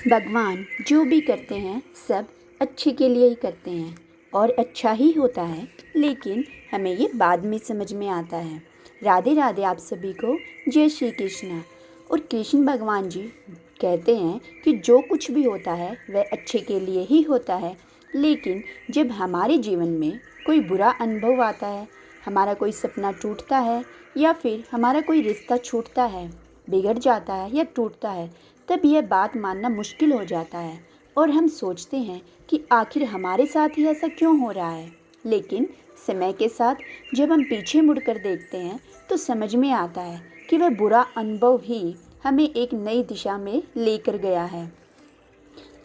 भगवान जो भी करते हैं सब अच्छे के लिए ही करते हैं और अच्छा ही होता है, लेकिन हमें ये बाद में समझ में आता है। राधे राधे आप सभी को, जय श्री कृष्णा। और कृष्ण भगवान जी कहते हैं कि जो कुछ भी होता है वह अच्छे के लिए ही होता है, लेकिन जब हमारे जीवन में कोई बुरा अनुभव आता है, हमारा कोई सपना टूटता है या फिर हमारा कोई रिश्ता छूटता है, बिगड़ जाता है या टूटता है, तब यह बात मानना मुश्किल हो जाता है और हम सोचते हैं कि आखिर हमारे साथ ही ऐसा क्यों हो रहा है। लेकिन समय के साथ जब हम पीछे मुड़कर देखते हैं तो समझ में आता है कि वह बुरा अनुभव ही हमें एक नई दिशा में लेकर गया है।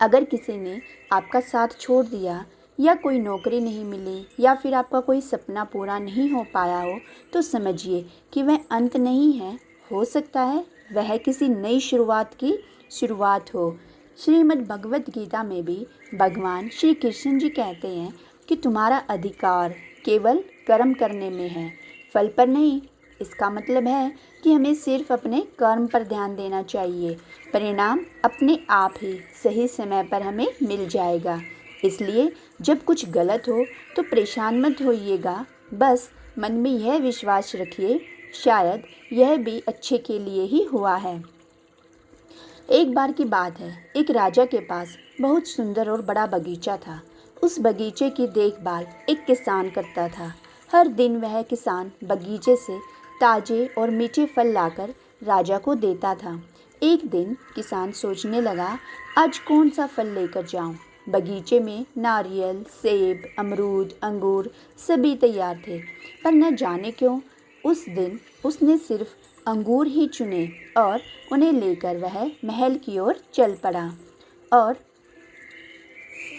अगर किसी ने आपका साथ छोड़ दिया या कोई नौकरी नहीं मिली या फिर आपका कोई सपना पूरा नहीं हो पाया हो, तो समझिए कि वह अंत नहीं है। हो सकता है वह किसी नई शुरुआत की शुरुआत हो। श्रीमद् भगवत गीता में भी भगवान श्री कृष्ण जी कहते हैं कि तुम्हारा अधिकार केवल कर्म करने में है, फल पर नहीं। इसका मतलब है कि हमें सिर्फ अपने कर्म पर ध्यान देना चाहिए, परिणाम अपने आप ही सही समय पर हमें मिल जाएगा। इसलिए जब कुछ गलत हो तो परेशान मत होइएगा, बस मन में यह विश्वास रखिए शायद यह भी अच्छे के लिए ही हुआ है। एक बार की बात है, एक राजा के पास बहुत सुंदर और बड़ा बगीचा था। उस बगीचे की देखभाल एक किसान करता था। हर दिन वह किसान बगीचे से ताजे और मीठे फल लाकर राजा को देता था। एक दिन किसान सोचने लगा, आज कौन सा फल लेकर जाऊं? बगीचे में नारियल, सेब, अमरूद, अंगूर सभी तैयार थे, पर न जाने क्यों उस दिन उसने सिर्फ अंगूर ही चुने और उन्हें लेकर वह महल की ओर चल पड़ा। और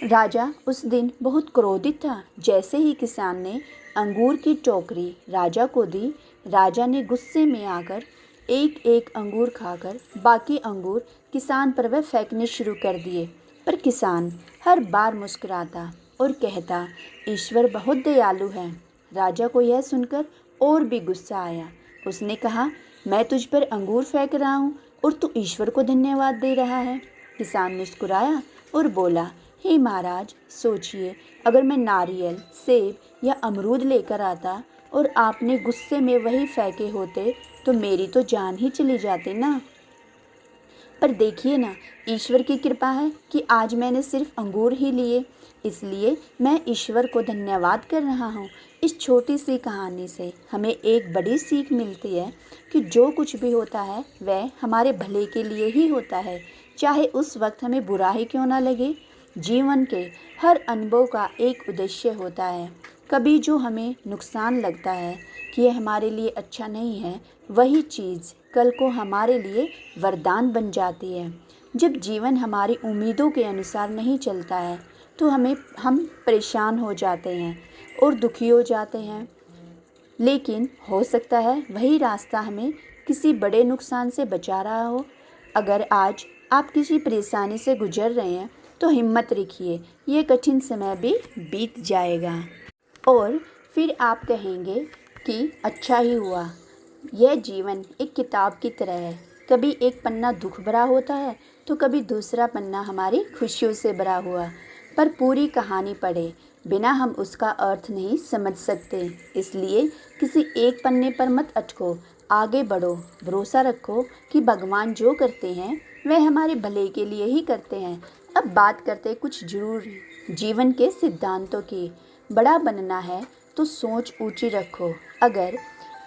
राजा उस दिन बहुत क्रोधित था। जैसे ही किसान ने अंगूर की टोकरी राजा को दी, राजा ने गुस्से में आकर एक एक अंगूर खाकर बाकी अंगूर किसान पर वह फेंकने शुरू कर दिए। पर किसान हर बार मुस्कुराता और कहता, ईश्वर बहुत दयालु है। राजा को यह सुनकर और भी गुस्सा आया। उसने कहा, मैं तुझ पर अंगूर फेंक रहा हूँ और तू ईश्वर को धन्यवाद दे रहा है। किसान मुस्कुराया और बोला, हे महाराज, सोचिए, अगर मैं नारियल, सेब या अमरूद लेकर आता और आपने गुस्से में वही फेंके होते तो मेरी तो जान ही चली जाती ना। पर देखिए ना, ईश्वर की कृपा है कि आज मैंने सिर्फ अंगूर ही लिए, इसलिए मैं ईश्वर को धन्यवाद कर रहा हूँ। इस छोटी सी कहानी से हमें एक बड़ी सीख मिलती है कि जो कुछ भी होता है वह हमारे भले के लिए ही होता है, चाहे उस वक्त हमें बुरा ही क्यों ना लगे। जीवन के हर अनुभव का एक उद्देश्य होता है। कभी जो हमें नुकसान लगता है कि यह हमारे लिए अच्छा नहीं है, वही चीज़ कल को हमारे लिए वरदान बन जाती है। जब जीवन हमारी उम्मीदों के अनुसार नहीं चलता है तो हम परेशान हो जाते हैं और दुखी हो जाते हैं, लेकिन हो सकता है वही रास्ता हमें किसी बड़े नुकसान से बचा रहा हो। अगर आज आप किसी परेशानी से गुजर रहे हैं तो हिम्मत रखिए, ये कठिन समय भी बीत जाएगा और फिर आप कहेंगे कि अच्छा ही हुआ। यह जीवन एक किताब की तरह है, कभी एक पन्ना दुख भरा होता है तो कभी दूसरा पन्ना हमारी खुशियों से भरा हुआ। पर पूरी कहानी पढ़े बिना हम उसका अर्थ नहीं समझ सकते, इसलिए किसी एक पन्ने पर मत अटको, आगे बढ़ो। भरोसा रखो कि भगवान जो करते हैं वह हमारे भले के लिए ही करते हैं। अब बात करते कुछ जरूर जीवन के सिद्धांतों की। बड़ा बनना है तो सोच ऊंची रखो। अगर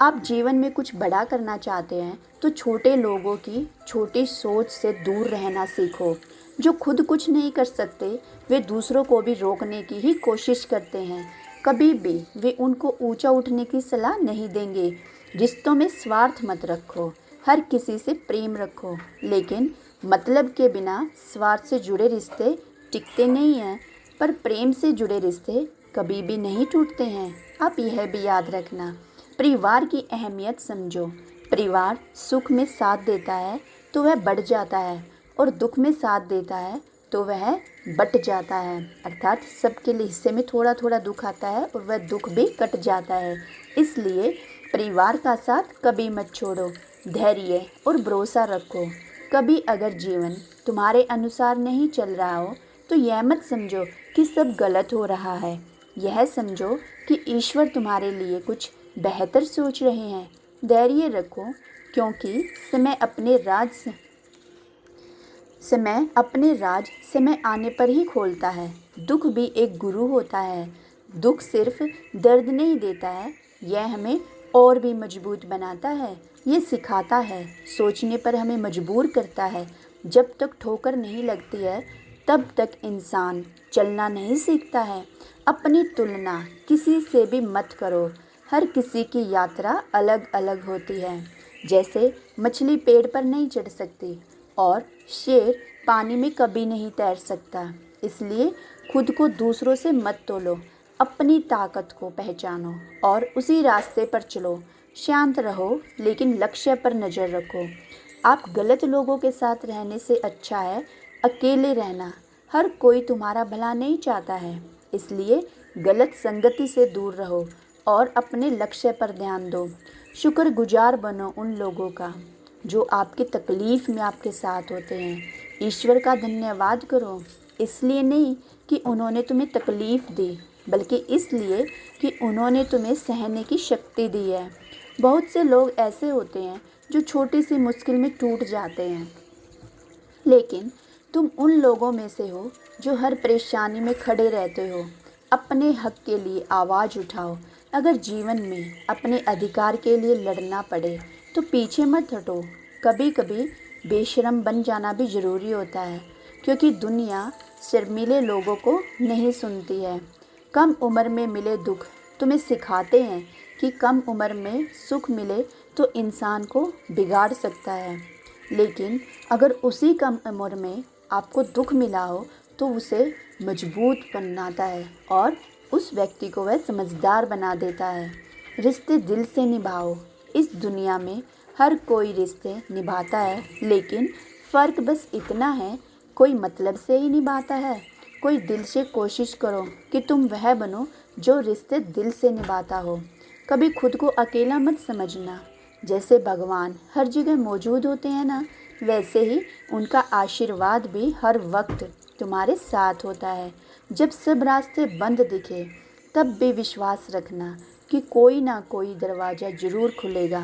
आप जीवन में कुछ बड़ा करना चाहते हैं तो छोटे लोगों की छोटी सोच से दूर रहना सीखो। जो खुद कुछ नहीं कर सकते वे दूसरों को भी रोकने की ही कोशिश करते हैं। कभी भी वे उनको ऊंचा उठने की सलाह नहीं देंगे। रिश्तों में स्वार्थ मत रखो, हर किसी से प्रेम रखो, लेकिन मतलब के बिना स्वार्थ से जुड़े रिश्ते टिकते नहीं हैं, पर प्रेम से जुड़े रिश्ते कभी भी नहीं टूटते हैं। आप यह भी याद रखना, परिवार की अहमियत समझो। परिवार सुख में साथ देता है तो वह बढ़ जाता है और दुख में साथ देता है तो वह बट जाता है। अर्थात सबके लिए हिस्से में थोड़ा थोड़ा दुख आता है और वह दुख भी कट जाता है। इसलिए परिवार का साथ कभी मत छोड़ो, धैर्य और भरोसा रखो। कभी अगर जीवन तुम्हारे अनुसार नहीं चल रहा हो तो यह मत समझो कि सब गलत हो रहा है। यह समझो कि ईश्वर तुम्हारे लिए कुछ बेहतर सोच रहे हैं। धैर्य रखो, क्योंकि समय समय आने पर ही खोलता है। दुख भी एक गुरु होता है। दुख सिर्फ दर्द नहीं देता है, यह हमें और भी मजबूत बनाता है। ये सिखाता है, सोचने पर हमें मजबूर करता है। जब तक ठोकर नहीं लगती है तब तक इंसान चलना नहीं सीखता है। अपनी तुलना किसी से भी मत करो। हर किसी की यात्रा अलग अलग होती है। जैसे मछली पेड़ पर नहीं चढ़ सकती और शेर पानी में कभी नहीं तैर सकता। इसलिए खुद को दूसरों से मत तोलो। अपनी ताकत को पहचानो और उसी रास्ते पर चलो। शांत रहो, लेकिन लक्ष्य पर नज़र रखो। आप गलत लोगों के साथ रहने से अच्छा है अकेले रहना। हर कोई तुम्हारा भला नहीं चाहता है, इसलिए गलत संगति से दूर रहो और अपने लक्ष्य पर ध्यान दो। शुक्रगुजार बनो उन लोगों का जो आपकी तकलीफ़ में आपके साथ होते हैं। ईश्वर का धन्यवाद करो, इसलिए नहीं कि उन्होंने तुम्हें तकलीफ़ दी, बल्कि इसलिए कि उन्होंने तुम्हें सहने की शक्ति दी है। बहुत से लोग ऐसे होते हैं जो छोटी सी मुश्किल में टूट जाते हैं, लेकिन तुम उन लोगों में से हो जो हर परेशानी में खड़े रहते हो। अपने हक के लिए आवाज़ उठाओ। अगर जीवन में अपने अधिकार के लिए लड़ना पड़े तो पीछे मत हटो। कभी कभी बेशर्म बन जाना भी ज़रूरी होता है, क्योंकि दुनिया शर्मीले लोगों को नहीं सुनती है। कम उम्र में मिले दुख तुम्हें सिखाते हैं कि कम उम्र में सुख मिले तो इंसान को बिगाड़ सकता है, लेकिन अगर उसी कम उम्र में आपको दुख मिला हो तो उसे मजबूत बनाता है और उस व्यक्ति को वह समझदार बना देता है। रिश्ते दिल से निभाओ। इस दुनिया में हर कोई रिश्ते निभाता है, लेकिन फ़र्क बस इतना है, कोई मतलब से ही निभाता है, कोई दिल से। कोशिश करो कि तुम वह बनो जो रिश्ते दिल से निभाता हो। कभी खुद को अकेला मत समझना। जैसे भगवान हर जगह मौजूद होते हैं ना, वैसे ही उनका आशीर्वाद भी हर वक्त तुम्हारे साथ होता है। जब सब रास्ते बंद दिखे तब भी विश्वास रखना कि कोई ना कोई दरवाज़ा ज़रूर खुलेगा।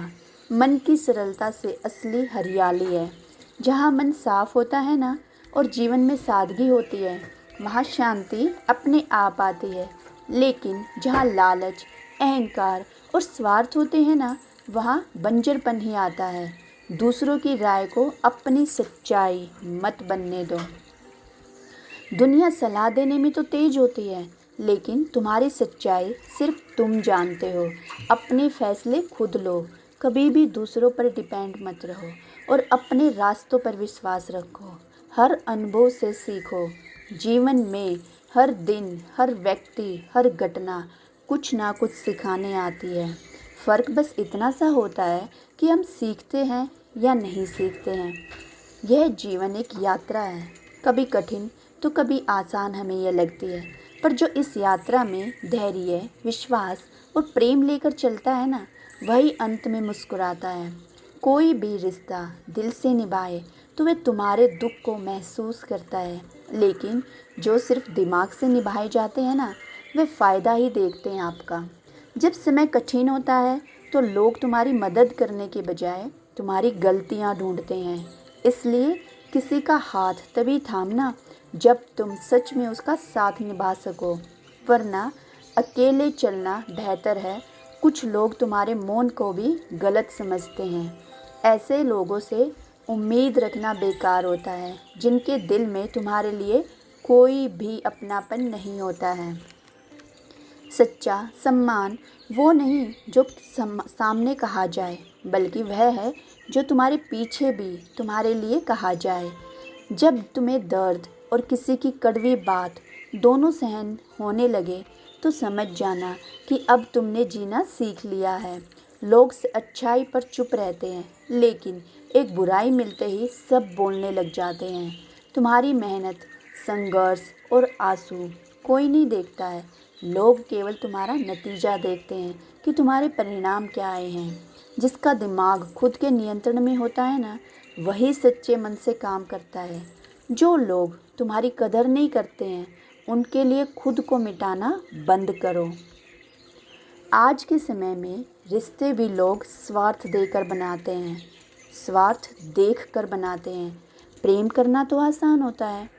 मन की सरलता से असली हरियाली है। जहाँ मन साफ होता है ना और जीवन में सादगी होती है, वहाँ शांति अपने आप आती है। लेकिन जहाँ लालच, अहंकार और स्वार्थ होते हैं ना, वहाँ बंजरपन ही आता है। दूसरों की राय को अपनी सच्चाई मत बनने दो। दुनिया सलाह देने में तो तेज होती है, लेकिन तुम्हारी सच्चाई सिर्फ तुम जानते हो। अपने फैसले खुद लो। कभी भी दूसरों पर डिपेंड मत रहो और अपने रास्तों पर विश्वास रखो। हर अनुभव से सीखो। जीवन में हर दिन, हर व्यक्ति, हर घटना कुछ ना कुछ सिखाने आती है। फ़र्क बस इतना सा होता है कि हम सीखते हैं या नहीं सीखते हैं। यह जीवन एक यात्रा है, कभी कठिन तो कभी आसान हमें यह लगती है, पर जो इस यात्रा में धैर्य, विश्वास और प्रेम लेकर चलता है ना, वही अंत में मुस्कुराता है। कोई भी रिश्ता दिल से निभाए तो वह तुम्हारे दुख को महसूस करता है, लेकिन जो सिर्फ दिमाग से निभाए जाते हैं ना, वे फ़ायदा ही देखते हैं आपका। जब समय कठिन होता है तो लोग तुम्हारी मदद करने के बजाय तुम्हारी गलतियां ढूंढते हैं। इसलिए किसी का हाथ तभी थामना जब तुम सच में उसका साथ निभा सको, वरना अकेले चलना बेहतर है। कुछ लोग तुम्हारे मौन को भी गलत समझते हैं। ऐसे लोगों से उम्मीद रखना बेकार होता है, जिनके दिल में तुम्हारे लिए कोई भी अपनापन नहीं होता है। सच्चा सम्मान वो नहीं जो सामने कहा जाए, बल्कि वह है जो तुम्हारे पीछे भी तुम्हारे लिए कहा जाए। जब तुम्हें दर्द और किसी की कड़वी बात दोनों सहन होने लगे तो समझ जाना कि अब तुमने जीना सीख लिया है। लोग अच्छाई पर चुप रहते हैं, लेकिन एक बुराई मिलते ही सब बोलने लग जाते हैं। तुम्हारी मेहनत, संघर्ष और आंसू कोई नहीं देखता है। लोग केवल तुम्हारा नतीजा देखते हैं कि तुम्हारे परिणाम क्या आए हैं। जिसका दिमाग खुद के नियंत्रण में होता है ना, वही सच्चे मन से काम करता है। जो लोग तुम्हारी कदर नहीं करते हैं उनके लिए खुद को मिटाना बंद करो। आज के समय में रिश्ते भी लोग स्वार्थ देकर बनाते हैं, स्वार्थ देख कर बनाते हैं। प्रेम करना तो आसान होता है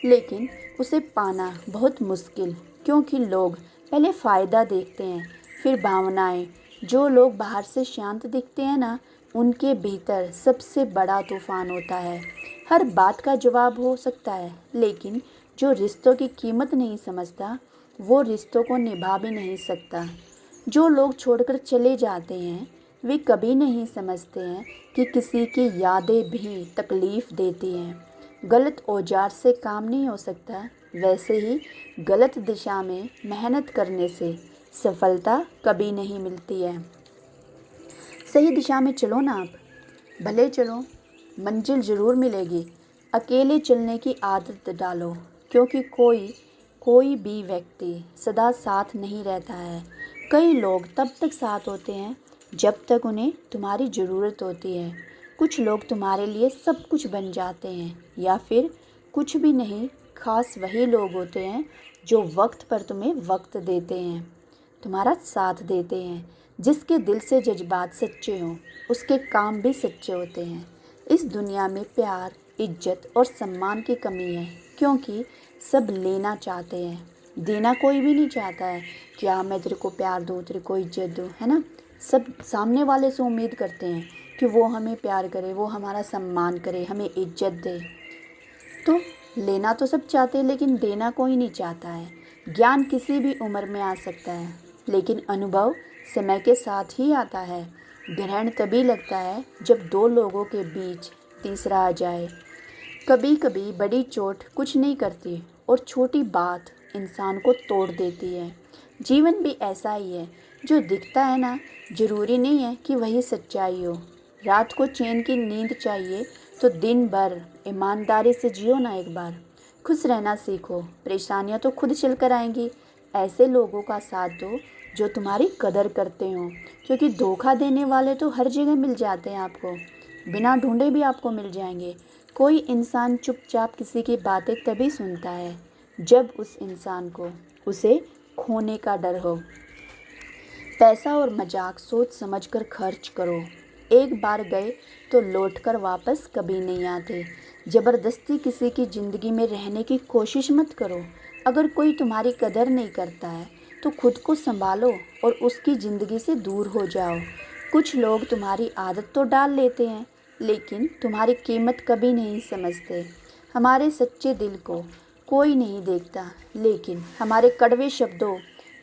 लेकिन उसे पाना बहुत मुश्किल, क्योंकि लोग पहले फ़ायदा देखते हैं फिर भावनाएं। जो लोग बाहर से शांत दिखते हैं ना, उनके भीतर सबसे बड़ा तूफान होता है। हर बात का जवाब हो सकता है लेकिन जो रिश्तों की कीमत नहीं समझता वो रिश्तों को निभा भी नहीं सकता। जो लोग छोड़कर चले जाते हैं वे कभी नहीं समझते हैं कि किसी की यादें भी तकलीफ़ देती हैं। गलत औजार से काम नहीं हो सकता, वैसे ही गलत दिशा में मेहनत करने से सफलता कभी नहीं मिलती है। सही दिशा में चलो ना आप, भले चलो, मंजिल ज़रूर मिलेगी। अकेले चलने की आदत डालो, क्योंकि कोई भी व्यक्ति सदा साथ नहीं रहता है। कई लोग तब तक साथ होते हैं जब तक उन्हें तुम्हारी ज़रूरत होती है। कुछ लोग तुम्हारे लिए सब कुछ बन जाते हैं, या फिर कुछ भी नहीं। खास वही लोग होते हैं जो वक्त पर तुम्हें वक्त देते हैं, तुम्हारा साथ देते हैं। जिसके दिल से जज्बात सच्चे हों उसके काम भी सच्चे होते हैं। इस दुनिया में प्यार, इज्जत और सम्मान की कमी है, क्योंकि सब लेना चाहते हैं, देना कोई भी नहीं चाहता है। क्या मैं तेरे को प्यार दूँ, तेरे को इज्जत दूँ, है ना। सब सामने वाले से उम्मीद करते हैं कि वो हमें प्यार करे, वो हमारा सम्मान करे, हमें इज्जत दे। तो लेना तो सब चाहते हैं लेकिन देना कोई नहीं चाहता है। ज्ञान किसी भी उम्र में आ सकता है लेकिन अनुभव समय के साथ ही आता है। ग्रहण तभी लगता है जब दो लोगों के बीच तीसरा आ जाए। कभी कभी बड़ी चोट कुछ नहीं करती और छोटी बात इंसान को तोड़ देती है। जीवन भी ऐसा ही है, जो दिखता है ना, ज़रूरी नहीं है कि वही सच्चाई हो। रात को चैन की नींद चाहिए तो दिन भर ईमानदारी से जियो ना। एक बार खुश रहना सीखो, परेशानियां तो खुद चल कर आएंगी। ऐसे लोगों का साथ दो जो तुम्हारी कदर करते हो, क्योंकि धोखा देने वाले तो हर जगह मिल जाते हैं आपको, बिना ढूंढे भी आपको मिल जाएंगे। कोई इंसान चुपचाप किसी की बातें तभी सुनता है जब उस इंसान को उसे खोने का डर हो। पैसा और मजाक सोच समझकर खर्च करो। एक बार गए तो लौटकर वापस कभी नहीं आते। ज़बरदस्ती किसी की ज़िंदगी में रहने की कोशिश मत करो। अगर कोई तुम्हारी कदर नहीं करता है तो खुद को संभालो और उसकी ज़िंदगी से दूर हो जाओ। कुछ लोग तुम्हारी आदत तो डाल लेते हैं लेकिन तुम्हारी कीमत कभी नहीं समझते। हमारे सच्चे दिल को कोई नहीं देखता लेकिन हमारे कड़वे शब्दों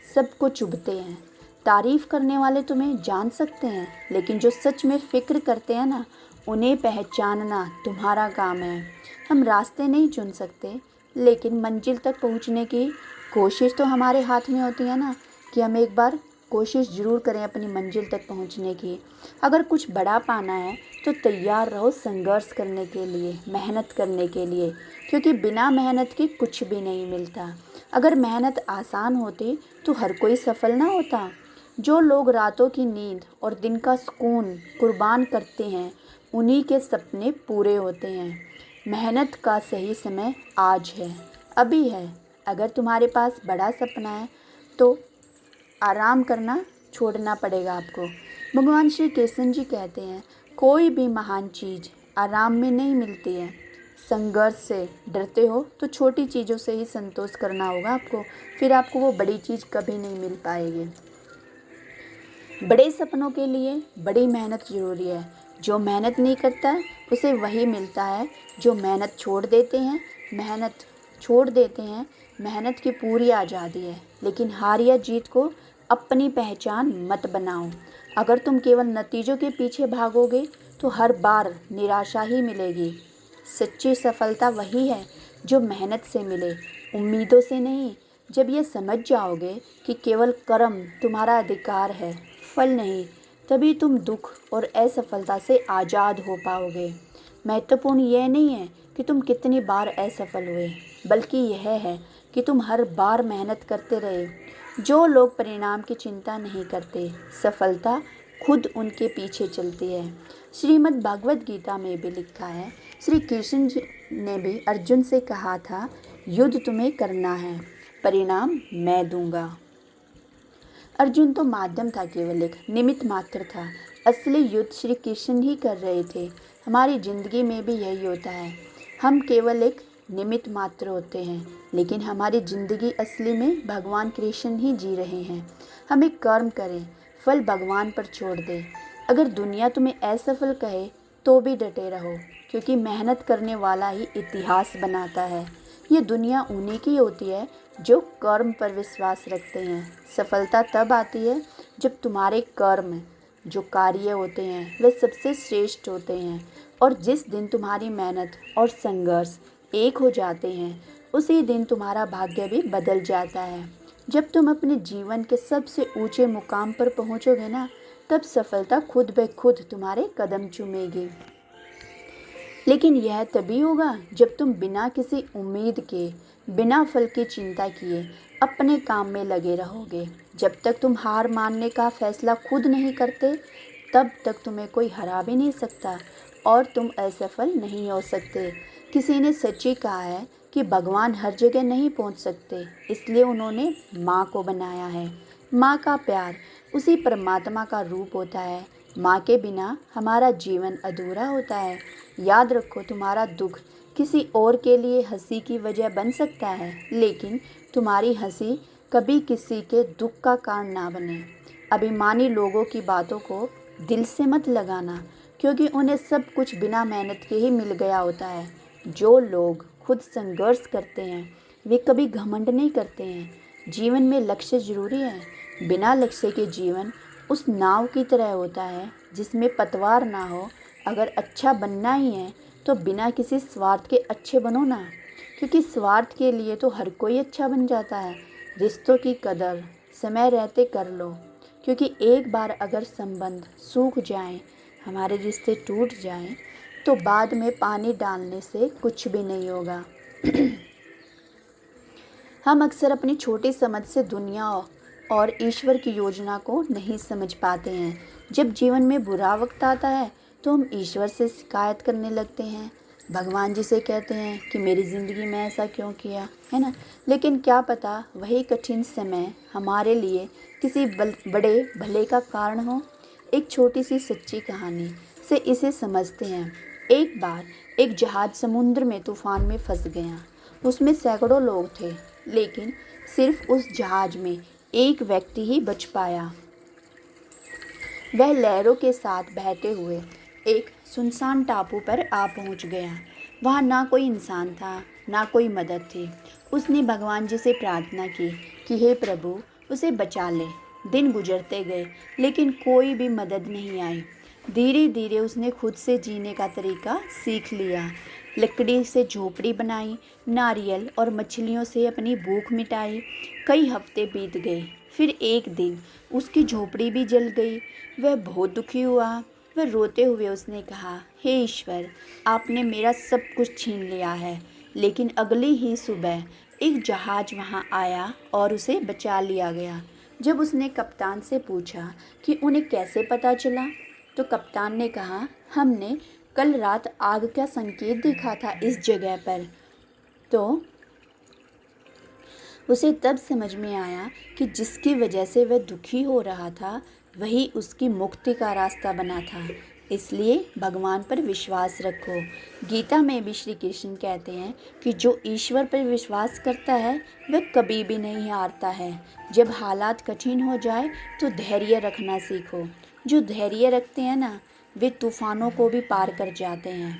सबको चुभते हैं। तारीफ़ करने वाले तुम्हें जान सकते हैं लेकिन जो सच में फ़िक्र करते हैं ना, उन्हें पहचानना तुम्हारा काम है। हम रास्ते नहीं चुन सकते लेकिन मंजिल तक पहुंचने की कोशिश तो हमारे हाथ में होती है ना, कि हम एक बार कोशिश ज़रूर करें अपनी मंजिल तक पहुंचने की। अगर कुछ बड़ा पाना है तो तैयार रहो संघर्ष करने के लिए, मेहनत करने के लिए, क्योंकि बिना मेहनत के कुछ भी नहीं मिलता। अगर मेहनत आसान होती तो हर कोई सफल ना होता। जो लोग रातों की नींद और दिन का सुकून कुर्बान करते हैं उन्हीं के सपने पूरे होते हैं। मेहनत का सही समय आज है, अभी है। अगर तुम्हारे पास बड़ा सपना है तो आराम करना छोड़ना पड़ेगा आपको। भगवान श्री कृष्ण जी कहते हैं, कोई भी महान चीज़ आराम में नहीं मिलती है। संघर्ष से डरते हो तो छोटी चीज़ों से ही संतोष करना होगा आपको, फिर आपको वो बड़ी चीज़ कभी नहीं मिल पाएगी। बड़े सपनों के लिए बड़ी मेहनत ज़रूरी है। जो मेहनत नहीं करता उसे वही मिलता है जो मेहनत छोड़ देते हैं। मेहनत की पूरी आज़ादी है, लेकिन हार या जीत को अपनी पहचान मत बनाओ। अगर तुम केवल नतीजों के पीछे भागोगे तो हर बार निराशा ही मिलेगी। सच्ची सफलता वही है जो मेहनत से मिले, उम्मीदों से नहीं। जब ये समझ जाओगे कि केवल कर्म तुम्हारा अधिकार है, फल नहीं, तभी तुम दुख और असफलता से आज़ाद हो पाओगे। महत्वपूर्ण यह नहीं है कि तुम कितनी बार असफल हुए, बल्कि यह है कि तुम हर बार मेहनत करते रहे। जो लोग परिणाम की चिंता नहीं करते, सफलता खुद उनके पीछे चलती है। श्रीमद् भागवत गीता में भी लिखा है, श्री कृष्ण जी ने भी अर्जुन से कहा था, युद्ध तुम्हें करना है, परिणाम मैं दूंगा। अर्जुन तो माध्यम था, केवल एक निमित्त मात्र था। असली युद्ध श्री कृष्ण ही कर रहे थे। हमारी ज़िंदगी में भी यही होता है, हम केवल एक निमित्त मात्र होते हैं, लेकिन हमारी ज़िंदगी असली में भगवान कृष्ण ही जी रहे हैं। हम एक कर्म करें, फल भगवान पर छोड़ दें। अगर दुनिया तुम्हें असफल कहे तो भी डटे रहो, क्योंकि मेहनत करने वाला ही इतिहास बनाता है। ये दुनिया उन्हीं की होती है जो कर्म पर विश्वास रखते हैं। सफलता तब आती है जब तुम्हारे कर्म, जो कार्य होते हैं, वे सबसे श्रेष्ठ होते हैं। और जिस दिन तुम्हारी मेहनत और संघर्ष एक हो जाते हैं, उसी दिन तुम्हारा भाग्य भी बदल जाता है। जब तुम अपने जीवन के सबसे ऊंचे मुकाम पर पहुंचोगे ना, तब सफलता खुद ब खुद तुम्हारे कदम चूमेगी। लेकिन यह तभी होगा जब तुम बिना किसी उम्मीद के, बिना फल की चिंता किए अपने काम में लगे रहोगे। जब तक तुम हार मानने का फैसला खुद नहीं करते, तब तक तुम्हें कोई हरा भी नहीं सकता और तुम असफल नहीं हो सकते। किसी ने सच्ची कहा है कि भगवान हर जगह नहीं पहुंच सकते, इसलिए उन्होंने माँ को बनाया है। माँ का प्यार उसी परमात्मा का रूप होता है। माँ के बिना हमारा जीवन अधूरा होता है। याद रखो, तुम्हारा दुख किसी और के लिए हंसी की वजह बन सकता है, लेकिन तुम्हारी हंसी कभी किसी के दुख का कारण ना बने। अभिमानी लोगों की बातों को दिल से मत लगाना, क्योंकि उन्हें सब कुछ बिना मेहनत के ही मिल गया होता है। जो लोग खुद संघर्ष करते हैं, वे कभी घमंड नहीं करते हैं। जीवन में लक्ष्य जरूरी है। बिना लक्ष्य के जीवन उस नाव की तरह होता है जिसमें पतवार ना हो। अगर अच्छा बनना ही है तो बिना किसी स्वार्थ के अच्छे बनो ना, क्योंकि स्वार्थ के लिए तो हर कोई अच्छा बन जाता है। रिश्तों की कदर समय रहते कर लो, क्योंकि एक बार अगर संबंध सूख जाएं, हमारे रिश्ते टूट जाएं, तो बाद में पानी डालने से कुछ भी नहीं होगा। हम अक्सर अपनी छोटी समझ से दुनिया और ईश्वर की योजना को नहीं समझ पाते हैं। जब जीवन में बुरा वक्त आता है तो हम ईश्वर से शिकायत करने लगते हैं, भगवान जी से कहते हैं कि मेरी ज़िंदगी में ऐसा क्यों किया, है ना। लेकिन क्या पता वही कठिन समय हमारे लिए किसी बड़े भले का कारण हो। एक छोटी सी सच्ची कहानी से इसे समझते हैं। एक बार एक जहाज़ समुद्र में तूफान में फंस गया। उसमें सैकड़ों लोग थे, लेकिन सिर्फ उस जहाज़ में एक व्यक्ति ही बच पाया। वह लहरों के साथ बहते हुए एक सुनसान टापू पर आ पहुंच गया। वहां ना कोई इंसान था, ना कोई मदद थी। उसने भगवान जी से प्रार्थना की कि हे प्रभु, उसे बचा ले। दिन गुजरते गए, लेकिन कोई भी मदद नहीं आई। धीरे धीरे उसने खुद से जीने का तरीका सीख लिया। लकड़ी से झोपड़ी बनाई, नारियल और मछलियों से अपनी भूख मिटाई। कई हफ्ते बीत गए, फिर एक दिन उसकी झोपड़ी भी जल गई। वह बहुत दुखी हुआ। वह रोते हुए उसने कहा, हे ईश्वर, आपने मेरा सब कुछ छीन लिया है। लेकिन अगली ही सुबह एक जहाज़ वहां आया और उसे बचा लिया गया। जब उसने कप्तान से पूछा कि उन्हें कैसे पता चला, तो कप्तान ने कहा, हमने कल रात आग का संकेत देखा था इस जगह पर। तो उसे तब समझ में आया कि जिसकी वजह से वह दुखी हो रहा था, वही उसकी मुक्ति का रास्ता बना था। इसलिए भगवान पर विश्वास रखो। गीता में भी श्री कृष्ण कहते हैं कि जो ईश्वर पर विश्वास करता है वह कभी भी नहीं हारता है। जब हालात कठिन हो जाए तो धैर्य रखना सीखो। जो धैर्य रखते हैं ना, वे तूफानों को भी पार कर जाते हैं।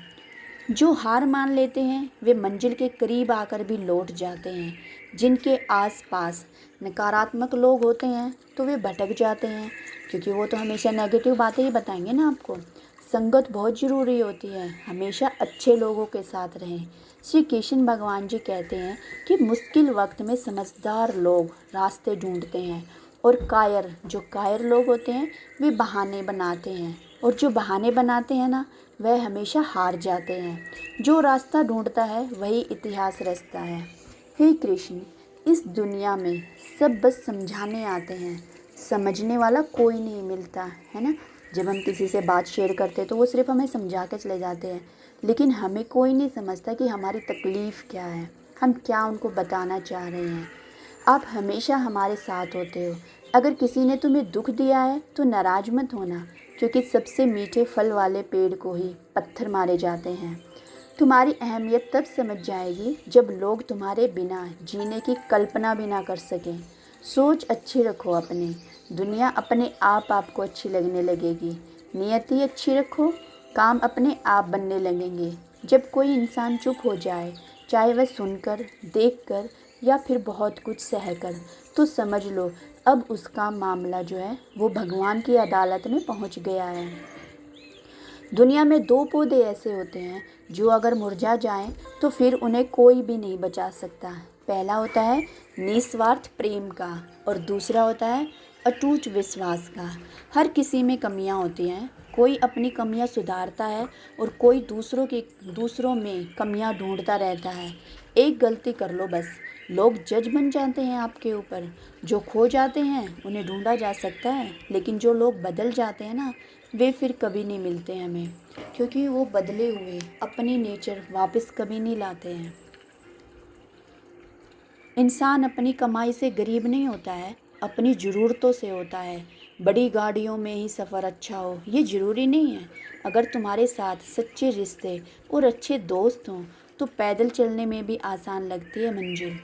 जो हार मान लेते हैं वे मंजिल के करीब आकर भी लौट जाते हैं। जिनके आसपास नकारात्मक लोग होते हैं तो वे भटक जाते हैं, क्योंकि वो तो हमेशा नेगेटिव बातें ही बताएंगे ना आपको। संगत बहुत ज़रूरी होती है, हमेशा अच्छे लोगों के साथ रहें। श्री कृष्ण भगवान जी कहते हैं कि मुश्किल वक्त में समझदार लोग रास्ते ढूंढते हैं, और जो कायर लोग होते हैं वे बहाने बनाते हैं, और जो बहाने बनाते हैं ना, वह हमेशा हार जाते हैं। जो रास्ता ढूंढता है वही इतिहास रचता है। हे कृष्ण, इस दुनिया में सब बस समझाने आते हैं, समझने वाला कोई नहीं मिलता, है ना। जब हम किसी से बात शेयर करते हैं तो वो सिर्फ हमें समझा के चले जाते हैं, लेकिन हमें कोई नहीं समझता कि हमारी तकलीफ़ क्या है, हम क्या उनको बताना चाह रहे हैं। आप हमेशा हमारे साथ होते हो। अगर किसी ने तुम्हें दुख दिया है तो नाराज़ मत होना, क्योंकि सबसे मीठे फल वाले पेड़ को ही पत्थर मारे जाते हैं। तुम्हारी अहमियत तब समझ जाएगी जब लोग तुम्हारे बिना जीने की कल्पना भी ना कर सकें। सोच अच्छी रखो अपनी, दुनिया अपने आप आपको अच्छी लगने लगेगी। नियति अच्छी रखो, काम अपने आप बनने लगेंगे। जब कोई इंसान चुप हो जाए, चाहे वह सुनकर, देखकर या फिर बहुत कुछ सहकर, तो समझ लो अब उसका मामला जो है वो भगवान की अदालत में पहुंच गया है। दुनिया में दो पौधे ऐसे होते हैं जो अगर मुरझा जाएं तो फिर उन्हें कोई भी नहीं बचा सकता। पहला होता है निस्वार्थ प्रेम का और दूसरा होता है अटूट विश्वास का। हर किसी में कमियां होती हैं, कोई अपनी कमियां सुधारता है और कोई दूसरों में कमियां ढूंढता रहता है। एक गलती कर लो बस, लोग जज बन जाते हैं आपके ऊपर। जो खो जाते हैं उन्हें ढूंढा जा सकता है, लेकिन जो लोग बदल जाते हैं ना, वे फिर कभी नहीं मिलते हमें, क्योंकि वो बदले हुए अपनी नेचर वापस कभी नहीं लाते हैं। इंसान अपनी कमाई से गरीब नहीं होता है, अपनी ज़रूरतों से होता है। बड़ी गाड़ियों में ही सफ़र अच्छा हो ये ज़रूरी नहीं है। अगर तुम्हारे साथ सच्चे रिश्ते और अच्छे दोस्त हों तो पैदल चलने में भी आसान लगती है मंजिल।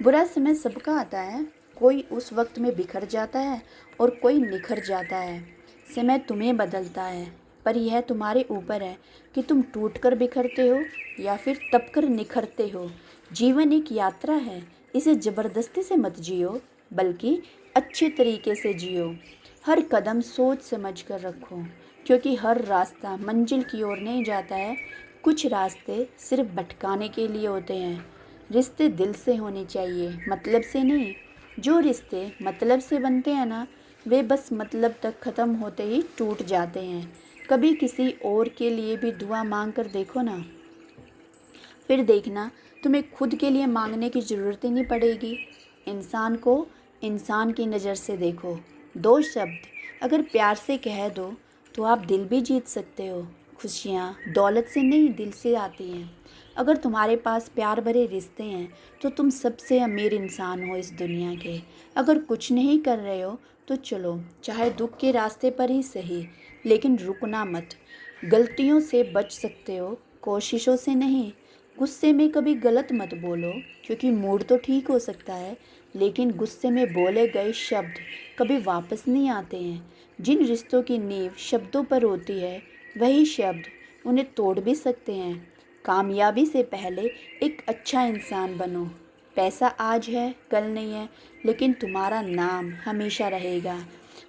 बुरा समय सबका आता है, कोई उस वक्त में बिखर जाता है और कोई निखर जाता है। समय तुम्हें बदलता है, पर यह तुम्हारे ऊपर है कि तुम टूट कर बिखरते हो या फिर तप कर निखरते हो। जीवन एक यात्रा है, इसे ज़बरदस्ती से मत जियो, बल्कि अच्छे तरीके से जियो। हर कदम सोच समझ कर रखो, क्योंकि हर रास्ता मंजिल की ओर नहीं जाता है। कुछ रास्ते सिर्फ भटकाने के लिए होते हैं। रिश्ते दिल से होने चाहिए, मतलब से नहीं। जो रिश्ते मतलब से बनते हैं ना, वे बस मतलब तक ख़त्म होते ही टूट जाते हैं। कभी किसी और के लिए भी दुआ मांग कर देखो ना, फिर देखना तुम्हें खुद के लिए मांगने की ज़रूरत ही नहीं पड़ेगी। इंसान को इंसान की नज़र से देखो। दो शब्द अगर प्यार से कह दो तो आप दिल भी जीत सकते हो। खुशियाँ दौलत से नहीं, दिल से आती हैं। अगर तुम्हारे पास प्यार भरे रिश्ते हैं तो तुम सबसे अमीर इंसान हो इस दुनिया के। अगर कुछ नहीं कर रहे हो तो चलो, चाहे दुख के रास्ते पर ही सही, लेकिन रुकना मत। गलतियों से बच सकते हो, कोशिशों से नहीं। गुस्से में कभी गलत मत बोलो, क्योंकि मूड तो ठीक हो सकता है, लेकिन गुस्से में बोले गए शब्द कभी वापस नहीं आते हैं। जिन रिश्तों की नींव शब्दों पर होती है, वही शब्द उन्हें तोड़ भी सकते हैं। कामयाबी से पहले एक अच्छा इंसान बनो। पैसा आज है, कल नहीं है, लेकिन तुम्हारा नाम हमेशा रहेगा।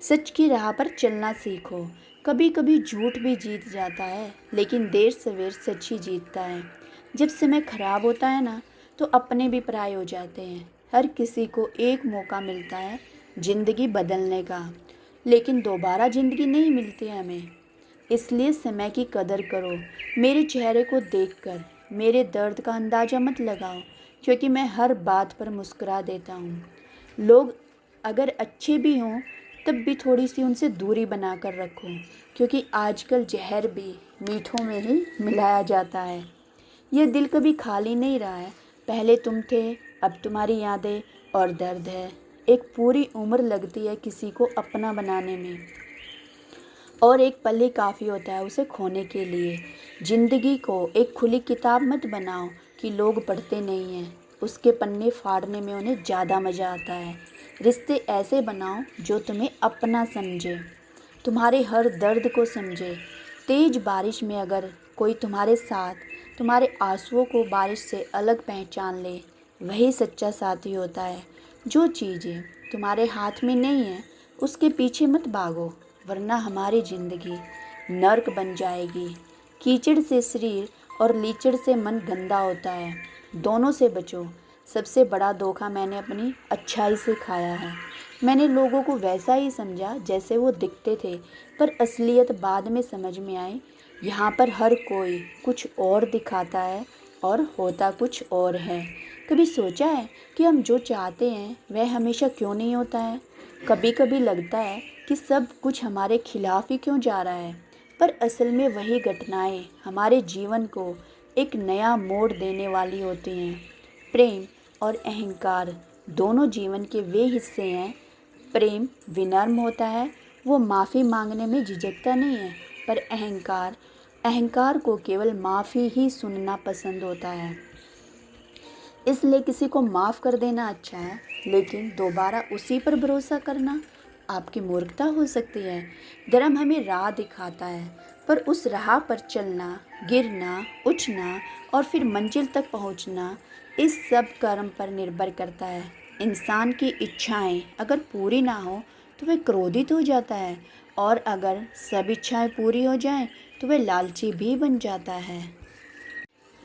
सच की राह पर चलना सीखो। कभी कभी झूठ भी जीत जाता है, लेकिन देर सवेर सच ही जीतता है। जब समय खराब होता है ना, तो अपने भी पराये हो जाते हैं। हर किसी को एक मौका मिलता है ज़िंदगी बदलने का, लेकिन दोबारा ज़िंदगी नहीं मिलती हमें। इसलिए समय की कदर करो। मेरे चेहरे को देखकर मेरे दर्द का अंदाज़ा मत लगाओ, क्योंकि मैं हर बात पर मुस्कुरा देता हूँ। लोग अगर अच्छे भी हों तब भी थोड़ी सी उनसे दूरी बना कर रखो, क्योंकि आजकल जहर भी मीठों में ही मिलाया जाता है। ये दिल कभी खाली नहीं रहा है। पहले तुम थे, अब तुम्हारी यादें और दर्द है। एक पूरी उम्र लगती है किसी को अपना बनाने में, और एक पल ही काफ़ी होता है उसे खोने के लिए। ज़िंदगी को एक खुली किताब मत बनाओ कि लोग पढ़ते नहीं हैं। उसके पन्ने फाड़ने में उन्हें ज़्यादा मज़ा आता है। रिश्ते ऐसे बनाओ जो तुम्हें अपना समझे, तुम्हारे हर दर्द को समझे। तेज़ बारिश में अगर कोई तुम्हारे साथ तुम्हारे आंसुओं को बारिश से अलग पहचान ले, वही सच्चा साथी होता है। जो चीज़ें तुम्हारे हाथ में नहीं है उसके पीछे मत भागो, वरना हमारी ज़िंदगी नर्क बन जाएगी। कीचड़ से शरीर और लीचड़ से मन गंदा होता है, दोनों से बचो। सबसे बड़ा धोखा मैंने अपनी अच्छाई से खाया है। मैंने लोगों को वैसा ही समझा जैसे वो दिखते थे, पर असलियत बाद में समझ में आई। यहाँ पर हर कोई कुछ और दिखाता है और होता कुछ और है। कभी सोचा है कि हम जो चाहते हैं वह हमेशा क्यों नहीं होता है? कभी कभी लगता है कि सब कुछ हमारे खिलाफ ही क्यों जा रहा है, पर असल में वही घटनाएं हमारे जीवन को एक नया मोड़ देने वाली होती हैं। प्रेम और अहंकार दोनों जीवन के वे हिस्से हैं। प्रेम विनम्र होता है, वो माफ़ी मांगने में झिझकता नहीं है, पर अहंकार अहंकार को केवल माफ़ी ही सुनना पसंद होता है। इसलिए किसी को माफ़ कर देना अच्छा है, लेकिन दोबारा उसी पर भरोसा करना आपकी मूर्खता हो सकती है। धर्म हमें राह दिखाता है, पर उस राह पर चलना, गिरना, उठना और फिर मंजिल तक पहुंचना, इस सब कर्म पर निर्भर करता है। इंसान की इच्छाएं अगर पूरी ना हो तो वह क्रोधित हो जाता है, और अगर सब इच्छाएं पूरी हो जाएं तो वह लालची भी बन जाता है।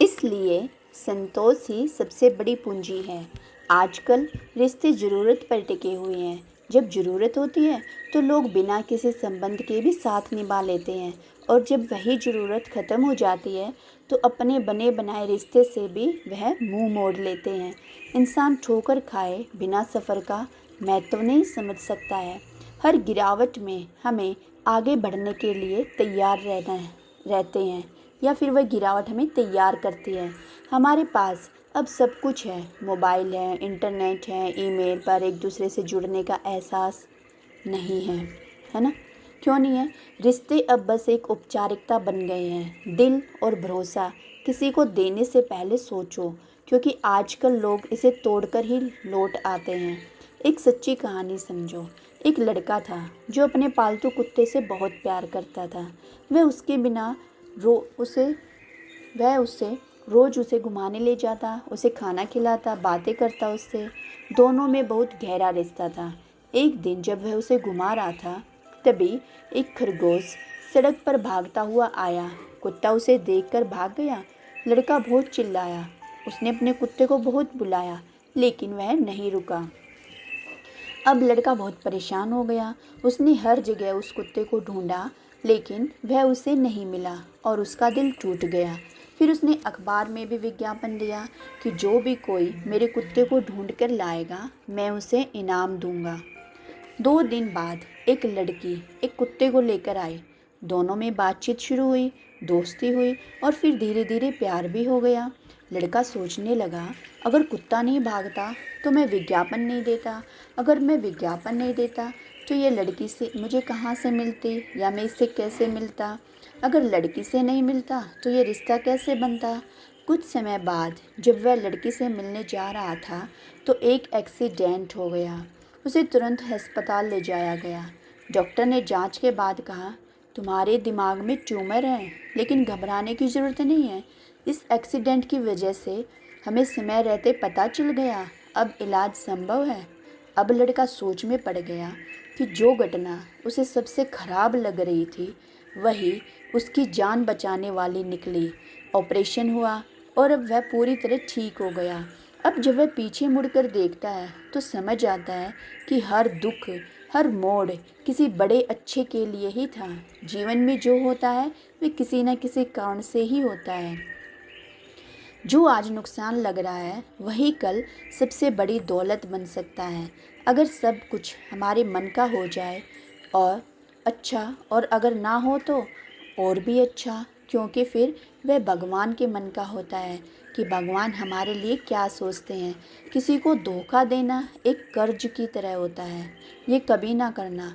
इसलिए संतोष ही सबसे बड़ी पूंजी है। आजकल रिश्ते ज़रूरत पर टिके हुए हैं। जब ज़रूरत होती है तो लोग बिना किसी संबंध के भी साथ निभा लेते हैं, और जब वही ज़रूरत ख़त्म हो जाती है तो अपने बने बनाए रिश्ते से भी वह मुंह मोड़ लेते हैं। इंसान ठोकर खाए बिना सफ़र का महत्व नहीं समझ सकता है। हर गिरावट में हमें आगे बढ़ने के लिए तैयार रहते हैं, या फिर वह गिरावट हमें तैयार करती है। हमारे पास अब सब कुछ है, मोबाइल है, इंटरनेट है, ईमेल पर एक दूसरे से जुड़ने का एहसास नहीं है ना? क्यों नहीं है? रिश्ते अब बस एक औपचारिकता बन गए हैं। दिल और भरोसा किसी को देने से पहले सोचो, क्योंकि आजकल लोग इसे तोड़कर ही लौट आते हैं। एक सच्ची कहानी समझो। एक लड़का था जो अपने पालतू कुत्ते से बहुत प्यार करता था। वह उसके बिना उससे रोज़ उसे घुमाने ले जाता, उसे खाना खिलाता, बातें करता उससे। दोनों में बहुत गहरा रिश्ता था। एक दिन जब वह उसे घुमा रहा था, तभी एक खरगोश सड़क पर भागता हुआ आया। कुत्ता उसे देखकर भाग गया। लड़का बहुत चिल्लाया। उसने अपने कुत्ते को बहुत बुलाया, लेकिन वह नहीं रुका। अब लड़का बहुत परेशान हो गया। उसने हर जगह उस कुत्ते को ढूंढा, लेकिन वह उसे नहीं मिला और उसका दिल टूट गया। फिर उसने अखबार में भी विज्ञापन दिया कि जो भी कोई मेरे कुत्ते को ढूंढ कर लाएगा, मैं उसे इनाम दूंगा। 2 दिन बाद एक लड़की एक कुत्ते को लेकर आई। दोनों में बातचीत शुरू हुई, दोस्ती हुई और फिर धीरे धीरे प्यार भी हो गया। लड़का सोचने लगा, अगर कुत्ता नहीं भागता तो मैं विज्ञापन नहीं देता, अगर मैं विज्ञापन नहीं देता तो ये लड़की से मुझे कहाँ से मिलती, या मैं इससे कैसे मिलता, अगर लड़की से नहीं मिलता तो ये रिश्ता कैसे बनता। कुछ समय बाद जब वह लड़की से मिलने जा रहा था तो एक एक्सीडेंट हो गया। उसे तुरंत अस्पताल ले जाया गया। डॉक्टर ने जांच के बाद कहा, तुम्हारे दिमाग में ट्यूमर है, लेकिन घबराने की ज़रूरत नहीं है। इस एक्सीडेंट की वजह से हमें समय रहते पता चल गया, अब इलाज संभव है। अब लड़का सोच में पड़ गया कि जो घटना उसे सबसे खराब लग रही थी, वही उसकी जान बचाने वाली निकली। ऑपरेशन हुआ और अब वह पूरी तरह ठीक हो गया। अब जब वह पीछे मुड़कर देखता है तो समझ आता है कि हर दुख, हर मोड़ किसी बड़े अच्छे के लिए ही था। जीवन में जो होता है वह किसी न किसी कारण से ही होता है। जो आज नुकसान लग रहा है वही कल सबसे बड़ी दौलत बन सकता है, अगर सब कुछ हमारे मन का हो जाए और अच्छा, और अगर ना हो तो और भी अच्छा, क्योंकि फिर वह भगवान के मन का होता है कि भगवान हमारे लिए क्या सोचते हैं। किसी को धोखा देना एक कर्ज की तरह होता है। ये कभी ना करना,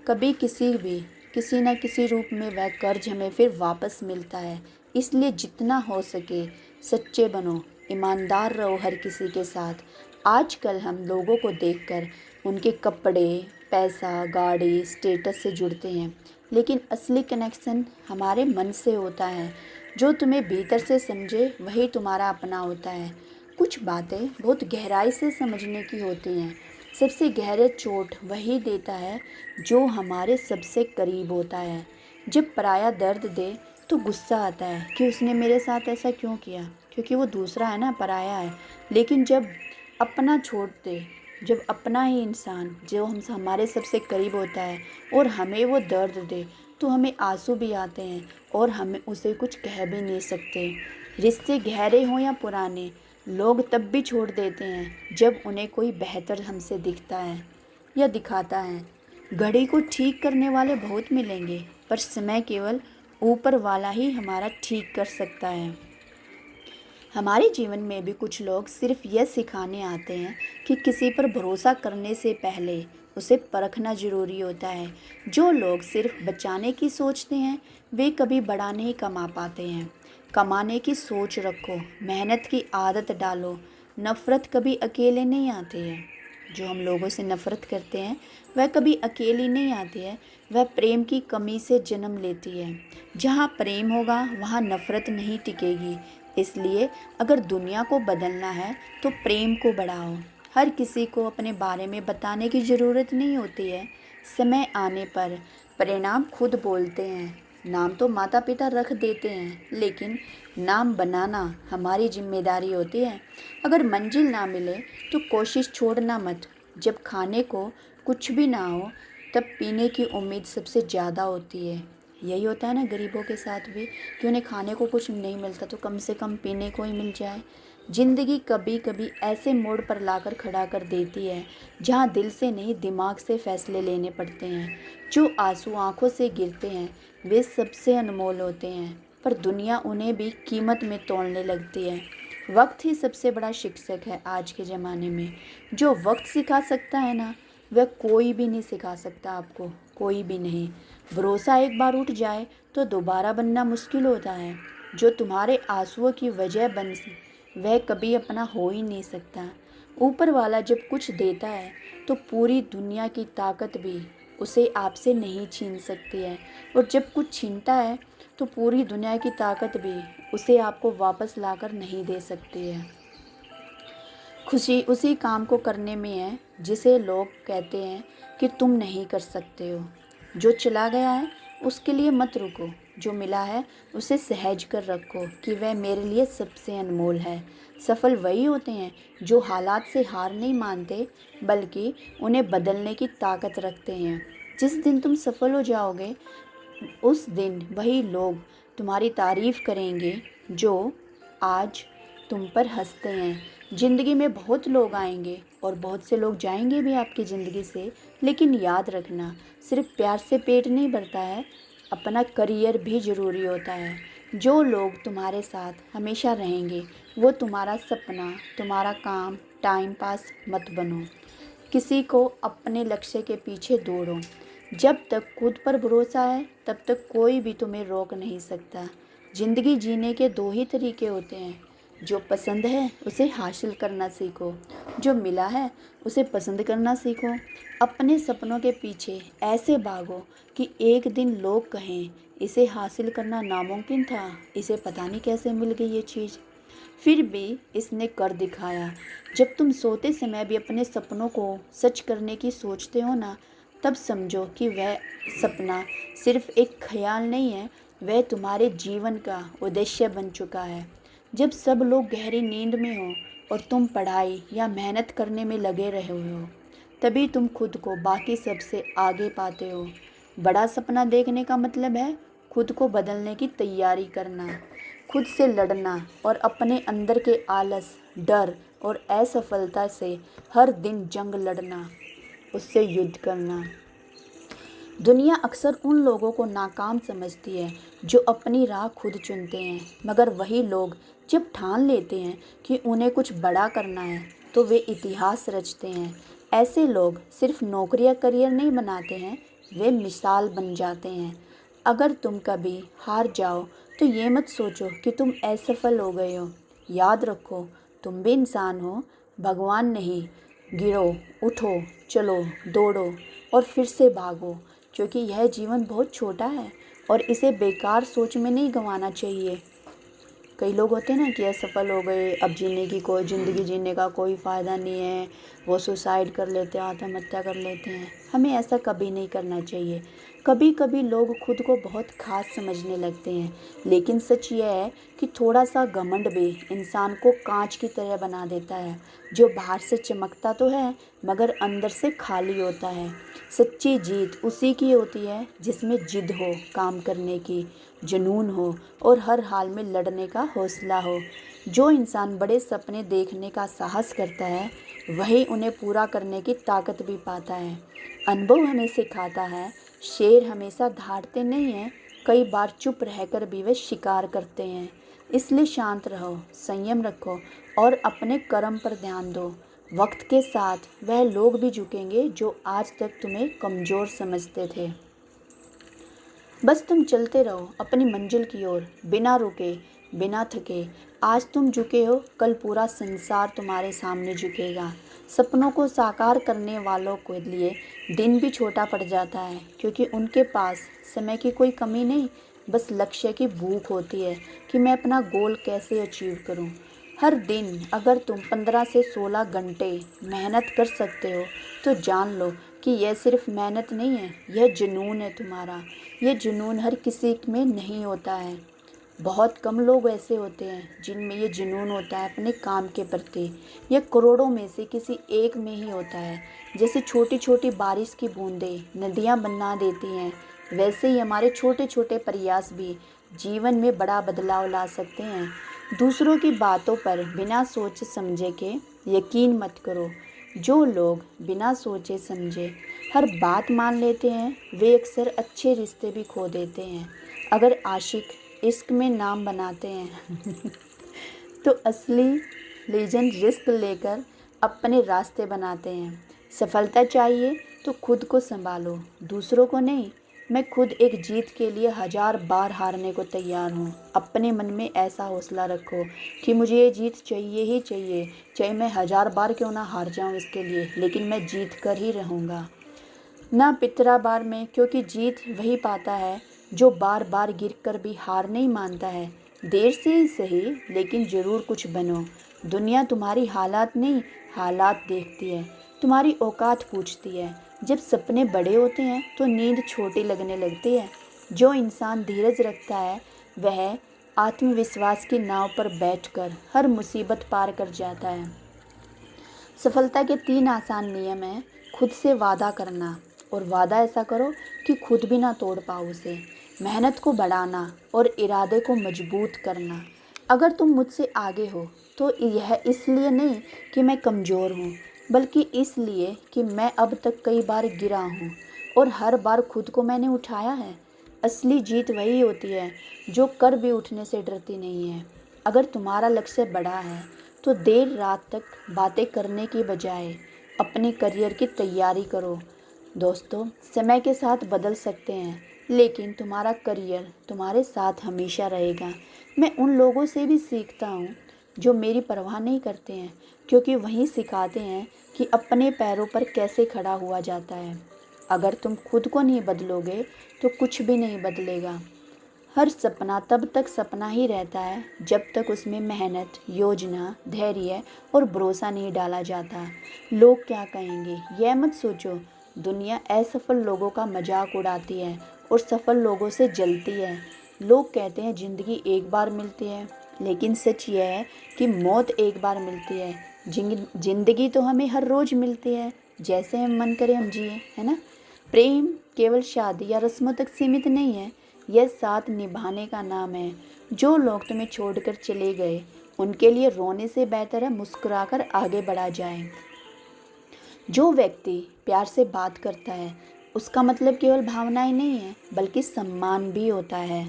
कभी किसी न किसी रूप में वह कर्ज हमें फिर वापस मिलता है। इसलिए जितना हो सके सच्चे बनो, ईमानदार रहो हर किसी के साथ। आजकल हम लोगों को देखकर उनके कपड़े, पैसा, गाड़ी, स्टेटस से जुड़ते हैं, लेकिन असली कनेक्शन हमारे मन से होता है। जो तुम्हें भीतर से समझे वही तुम्हारा अपना होता है। कुछ बातें बहुत गहराई से समझने की होती हैं। सबसे गहरे चोट वही देता है जो हमारे सबसे करीब होता है। जब पराया दर्द दे तो गुस्सा आता है कि उसने मेरे साथ ऐसा क्यों किया, क्योंकि वो दूसरा है ना, पराया है। लेकिन जब अपना छोड़ दे, जब अपना ही इंसान जो हमारे सबसे करीब होता है और हमें वो दर्द दे, तो हमें आंसू भी आते हैं और हमें उसे कुछ कह भी नहीं सकते। रिश्ते गहरे हों या पुराने, लोग तब भी छोड़ देते हैं जब उन्हें कोई बेहतर हमसे दिखता है या दिखाता है। घड़ी को ठीक करने वाले बहुत मिलेंगे, पर समय केवल ऊपर वाला ही हमारा ठीक कर सकता है। हमारे जीवन में भी कुछ लोग सिर्फ यह सिखाने आते हैं कि किसी पर भरोसा करने से पहले उसे परखना ज़रूरी होता है। जो लोग सिर्फ बचाने की सोचते हैं, वे कभी बड़ा नहीं कमा पाते हैं। कमाने की सोच रखो, मेहनत की आदत डालो। नफ़रत कभी अकेले नहीं आती है। जो हम लोगों से नफ़रत करते हैं, वह कभी अकेली नहीं आती है, वह प्रेम की कमी से जन्म लेती है। जहाँ प्रेम होगा, वहाँ नफ़रत नहीं टिकेगी। इसलिए अगर दुनिया को बदलना है तो प्रेम को बढ़ाओ। हर किसी को अपने बारे में बताने की ज़रूरत नहीं होती है। समय आने पर परिणाम खुद बोलते हैं। नाम तो माता पिता रख देते हैं, लेकिन नाम बनाना हमारी जिम्मेदारी होती है। अगर मंजिल ना मिले तो कोशिश छोड़ना मत। जब खाने को कुछ भी ना हो, तब पीने की उम्मीद सबसे ज़्यादा होती है। यही होता है ना गरीबों के साथ भी, कि उन्हें खाने को कुछ नहीं मिलता तो कम से कम पीने को ही मिल जाए। ज़िंदगी कभी कभी ऐसे मोड़ पर लाकर खड़ा कर देती है जहाँ दिल से नहीं, दिमाग से फैसले लेने पड़ते हैं। जो आंसू आंखों से गिरते हैं वे सबसे अनमोल होते हैं, पर दुनिया उन्हें भी कीमत में तोलने लगती है। वक्त ही सबसे बड़ा शिक्षक है आज के ज़माने में। जो वक्त सिखा सकता है ना, वह कोई भी नहीं सिखा सकता आपको, कोई भी नहीं। भरोसा एक बार उठ जाए तो दोबारा बनना मुश्किल होता है। जो तुम्हारे आंसुओं की वजह बन वह कभी अपना हो ही नहीं सकता। ऊपर वाला जब कुछ देता है तो पूरी दुनिया की ताकत भी उसे आपसे नहीं छीन सकती है, और जब कुछ छीनता है तो पूरी दुनिया की ताकत भी उसे आपको वापस लाकर नहीं दे सकती है। खुशी उसी काम को करने में है जिसे लोग कहते हैं कि तुम नहीं कर सकते हो। जो चला गया है उसके लिए मत रुको, जो मिला है उसे सहज कर रखो कि वह मेरे लिए सबसे अनमोल है। सफल वही होते हैं जो हालात से हार नहीं मानते, बल्कि उन्हें बदलने की ताकत रखते हैं। जिस दिन तुम सफल हो जाओगे, उस दिन वही लोग तुम्हारी तारीफ़ करेंगे जो आज तुम पर हंसते हैं। ज़िंदगी में बहुत लोग आएंगे और बहुत से लोग जाएंगे भी आपकी ज़िंदगी से, लेकिन याद रखना, सिर्फ प्यार से पेट नहीं भरता है, अपना करियर भी ज़रूरी होता है। जो लोग तुम्हारे साथ हमेशा रहेंगे वो तुम्हारा सपना, तुम्हारा काम, टाइम पास मत बनो। किसी को अपने लक्ष्य के पीछे दौड़ो। जब तक खुद पर भरोसा है तब तक कोई भी तुम्हें रोक नहीं सकता। ज़िंदगी जीने के दो ही तरीके होते हैं, जो पसंद है उसे हासिल करना सीखो, जो मिला है उसे पसंद करना सीखो। अपने सपनों के पीछे ऐसे भागो कि एक दिन लोग कहें इसे हासिल करना नामुमकिन था, इसे पता नहीं कैसे मिल गई ये चीज़, फिर भी इसने कर दिखाया। जब तुम सोते समय भी अपने सपनों को सच करने की सोचते हो ना, तब समझो कि वह सपना सिर्फ एक ख्याल नहीं है, वह तुम्हारे जीवन का उद्देश्य बन चुका है। जब सब लोग गहरी नींद में हो और तुम पढ़ाई या मेहनत करने में लगे रहे हो, तभी तुम खुद को बाकी सबसे आगे पाते हो। बड़ा सपना देखने का मतलब है खुद को बदलने की तैयारी करना, खुद से लड़ना और अपने अंदर के आलस, डर और असफलता से हर दिन जंग लड़ना, उससे युद्ध करना। दुनिया अक्सर उन लोगों को नाकाम समझती है जो अपनी राह खुद चुनते हैं, मगर वही लोग जब ठान लेते हैं कि उन्हें कुछ बड़ा करना है तो वे इतिहास रचते हैं। ऐसे लोग सिर्फ नौकरी या करियर नहीं बनाते हैं, वे मिसाल बन जाते हैं। अगर तुम कभी हार जाओ तो ये मत सोचो कि तुम असफल हो गए हो। याद रखो, तुम भी इंसान हो, भगवान नहीं। गिरो, उठो, चलो, दौड़ो और फिर से भागो, क्योंकि यह जीवन बहुत छोटा है और इसे बेकार सोच में नहीं गंवाना चाहिए। कई लोग होते हैं ना कि असफल हो गए, अब जीने की कोई ज़िंदगी जीने का कोई फ़ायदा नहीं है, वो सुसाइड कर लेते हैं, आत्महत्या कर लेते हैं। हमें ऐसा कभी नहीं करना चाहिए। कभी कभी लोग खुद को बहुत खास समझने लगते हैं, लेकिन सच यह है कि थोड़ा सा घमंड भी इंसान को कांच की तरह बना देता है, जो बाहर से चमकता तो है मगर अंदर से खाली होता है। सच्ची जीत उसी की होती है जिसमें जिद हो, काम करने की जुनून हो और हर हाल में लड़ने का हौसला हो। जो इंसान बड़े सपने देखने का साहस करता है वही उन्हें पूरा करने की ताकत भी पाता है। अनुभव हमें सिखाता है शेर हमेशा धाड़ते नहीं हैं, कई बार चुप रहकर भी वे शिकार करते हैं। इसलिए शांत रहो, संयम रखो और अपने कर्म पर ध्यान दो। वक्त के साथ वह लोग भी झुकेंगे जो आज तक तुम्हें कमज़ोर समझते थे। बस तुम चलते रहो अपनी मंजिल की ओर, बिना रुके बिना थके। आज तुम झुके हो, कल पूरा संसार तुम्हारे सामने झुकेगा। सपनों को साकार करने वालों के लिए दिन भी छोटा पड़ जाता है, क्योंकि उनके पास समय की कोई कमी नहीं, बस लक्ष्य की भूख होती है कि मैं अपना गोल कैसे अचीव करूं। हर दिन अगर तुम 15 से 16 घंटे मेहनत कर सकते हो तो जान लो कि यह सिर्फ मेहनत नहीं है, यह जुनून है तुम्हारा। यह जुनून हर किसी में नहीं होता है। बहुत कम लोग ऐसे होते हैं जिनमें ये जुनून होता है अपने काम के प्रति। यह करोड़ों में से किसी एक में ही होता है। जैसे छोटी छोटी बारिश की बूंदें नदियाँ बना देती हैं, वैसे ही हमारे छोटे छोटे प्रयास भी जीवन में बड़ा बदलाव ला सकते हैं। दूसरों की बातों पर बिना सोचे समझे के यकीन मत करो। जो लोग बिना सोचे समझे हर बात मान लेते हैं वे अक्सर अच्छे रिश्ते भी खो देते हैं। अगर आशिक इश्क में नाम बनाते हैं तो असली लीजेंड रिस्क लेकर अपने रास्ते बनाते हैं। सफलता चाहिए तो खुद को संभालो, दूसरों को नहीं। मैं खुद एक जीत के लिए 1000 बार हारने को तैयार हूँ। अपने मन में ऐसा हौसला रखो कि मुझे ये जीत चाहिए ही चाहिए, चाहे मैं 1000 बार क्यों ना हार जाऊँ इसके लिए, लेकिन मैं जीत कर ही रहूँगा। ना पितरा बार में, क्योंकि जीत वही पाता है जो बार बार गिर कर भी हार नहीं मानता है। देर से ही सही लेकिन ज़रूर कुछ बनो। दुनिया तुम्हारी हालात नहीं हालात देखती है, तुम्हारी औकात पूछती है। जब सपने बड़े होते हैं तो नींद छोटी लगने लगती है। जो इंसान धीरज रखता है वह आत्मविश्वास की नाव पर बैठकर हर मुसीबत पार कर जाता है। सफलता के 3 आसान नियम हैं। खुद से वादा करना, और वादा ऐसा करो कि खुद भी ना तोड़ पाओ उसे। मेहनत को बढ़ाना और इरादे को मजबूत करना। अगर तुम मुझसे आगे हो तो यह इसलिए नहीं कि मैं कमज़ोर हूँ, बल्कि इसलिए कि मैं अब तक कई बार गिरा हूँ और हर बार खुद को मैंने उठाया है। असली जीत वही होती है जो कर भी उठने से डरती नहीं है। अगर तुम्हारा लक्ष्य बड़ा है तो देर रात तक बातें करने की बजाय अपने करियर की तैयारी करो। दोस्तों, समय के साथ बदल सकते हैं लेकिन तुम्हारा करियर तुम्हारे साथ हमेशा रहेगा। मैं उन लोगों से भी सीखता हूँ जो मेरी परवाह नहीं करते हैं, क्योंकि वही सिखाते हैं कि अपने पैरों पर कैसे खड़ा हुआ जाता है। अगर तुम खुद को नहीं बदलोगे तो कुछ भी नहीं बदलेगा। हर सपना तब तक सपना ही रहता है जब तक उसमें मेहनत, योजना, धैर्य और भरोसा नहीं डाला जाता। लोग क्या कहेंगे यह मत सोचो। दुनिया असफल लोगों का मजाक उड़ाती है और सफल लोगों से जलती है। लोग कहते हैं ज़िंदगी एक बार मिलती है, लेकिन सच यह है कि मौत एक बार मिलती है। ज़िंदगी तो हमें हर रोज़ मिलती है, जैसे हम मन करे हम जिए, है ना। प्रेम केवल शादी या रस्मों तक सीमित नहीं है, यह साथ निभाने का नाम है। जो लोग तुम्हें छोड़कर चले गए उनके लिए रोने से बेहतर है मुस्कुराकर आगे बढ़ा जाए। जो व्यक्ति प्यार से बात करता है उसका मतलब केवल भावनाएं नहीं है बल्कि सम्मान भी होता है।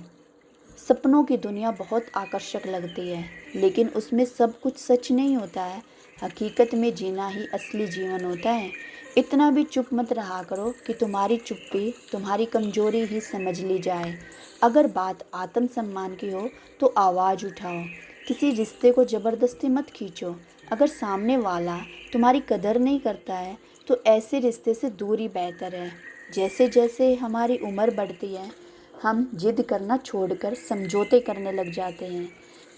सपनों की दुनिया बहुत आकर्षक लगती है लेकिन उसमें सब कुछ सच नहीं होता है। हकीकत में जीना ही असली जीवन होता है। इतना भी चुप मत रहा करो कि तुम्हारी चुप्पी तुम्हारी कमजोरी ही समझ ली जाए। अगर बात आत्मसम्मान की हो तो आवाज़ उठाओ। किसी रिश्ते को ज़बरदस्ती मत खींचो। अगर सामने वाला तुम्हारी कदर नहीं करता है तो ऐसे रिश्ते से दूरी बेहतर है। जैसे जैसे हमारी उम्र बढ़ती है हम जिद करना छोड़कर समझौते करने लग जाते हैं।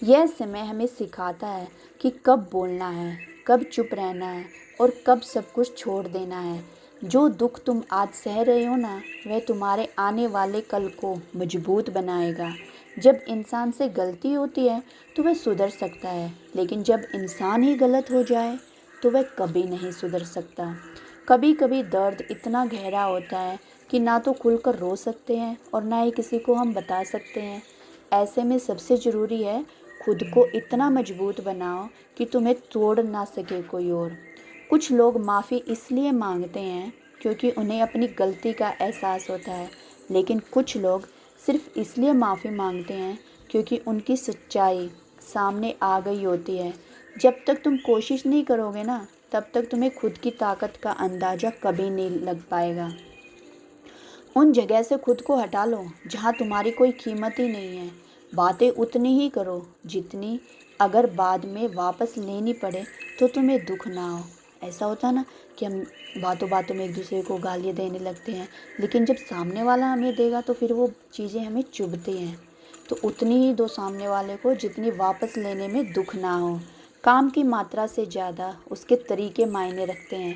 यह समय हमें सिखाता है कि कब बोलना है, कब चुप रहना है और कब सब कुछ छोड़ देना है। जो दुख तुम आज सह रहे हो ना, वह तुम्हारे आने वाले कल को मजबूत बनाएगा। जब इंसान से गलती होती है तो वह सुधर सकता है, लेकिन जब इंसान ही गलत हो जाए तो वह कभी नहीं सुधर सकता। कभी कभी दर्द इतना गहरा होता है कि ना तो खुलकर रो सकते हैं और ना ही किसी को हम बता सकते हैं। ऐसे में सबसे ज़रूरी है खुद को इतना मजबूत बनाओ कि तुम्हें तोड़ ना सके कोई और। कुछ लोग माफ़ी इसलिए मांगते हैं क्योंकि उन्हें अपनी गलती का एहसास होता है, लेकिन कुछ लोग सिर्फ इसलिए माफ़ी मांगते हैं क्योंकि उनकी सच्चाई सामने आ गई होती है। जब तक तुम कोशिश नहीं करोगे ना, तब तक तुम्हें खुद की ताकत का अंदाज़ा कभी नहीं लग पाएगा। उन जगह से खुद को हटा लो जहाँ तुम्हारी कोई कीमत ही नहीं है। बातें उतनी ही करो जितनी अगर बाद में वापस लेनी पड़े तो तुम्हें दुख ना हो। ऐसा होता है ना कि हम बातों बातों में एक दूसरे को गालियाँ देने लगते हैं, लेकिन जब सामने वाला हमें देगा तो फिर वो चीज़ें हमें चुभती हैं। तो उतनी ही दो सामने वाले को जितनी वापस लेने में दुख ना हो। काम की मात्रा से ज़्यादा उसके तरीके मायने रखते हैं।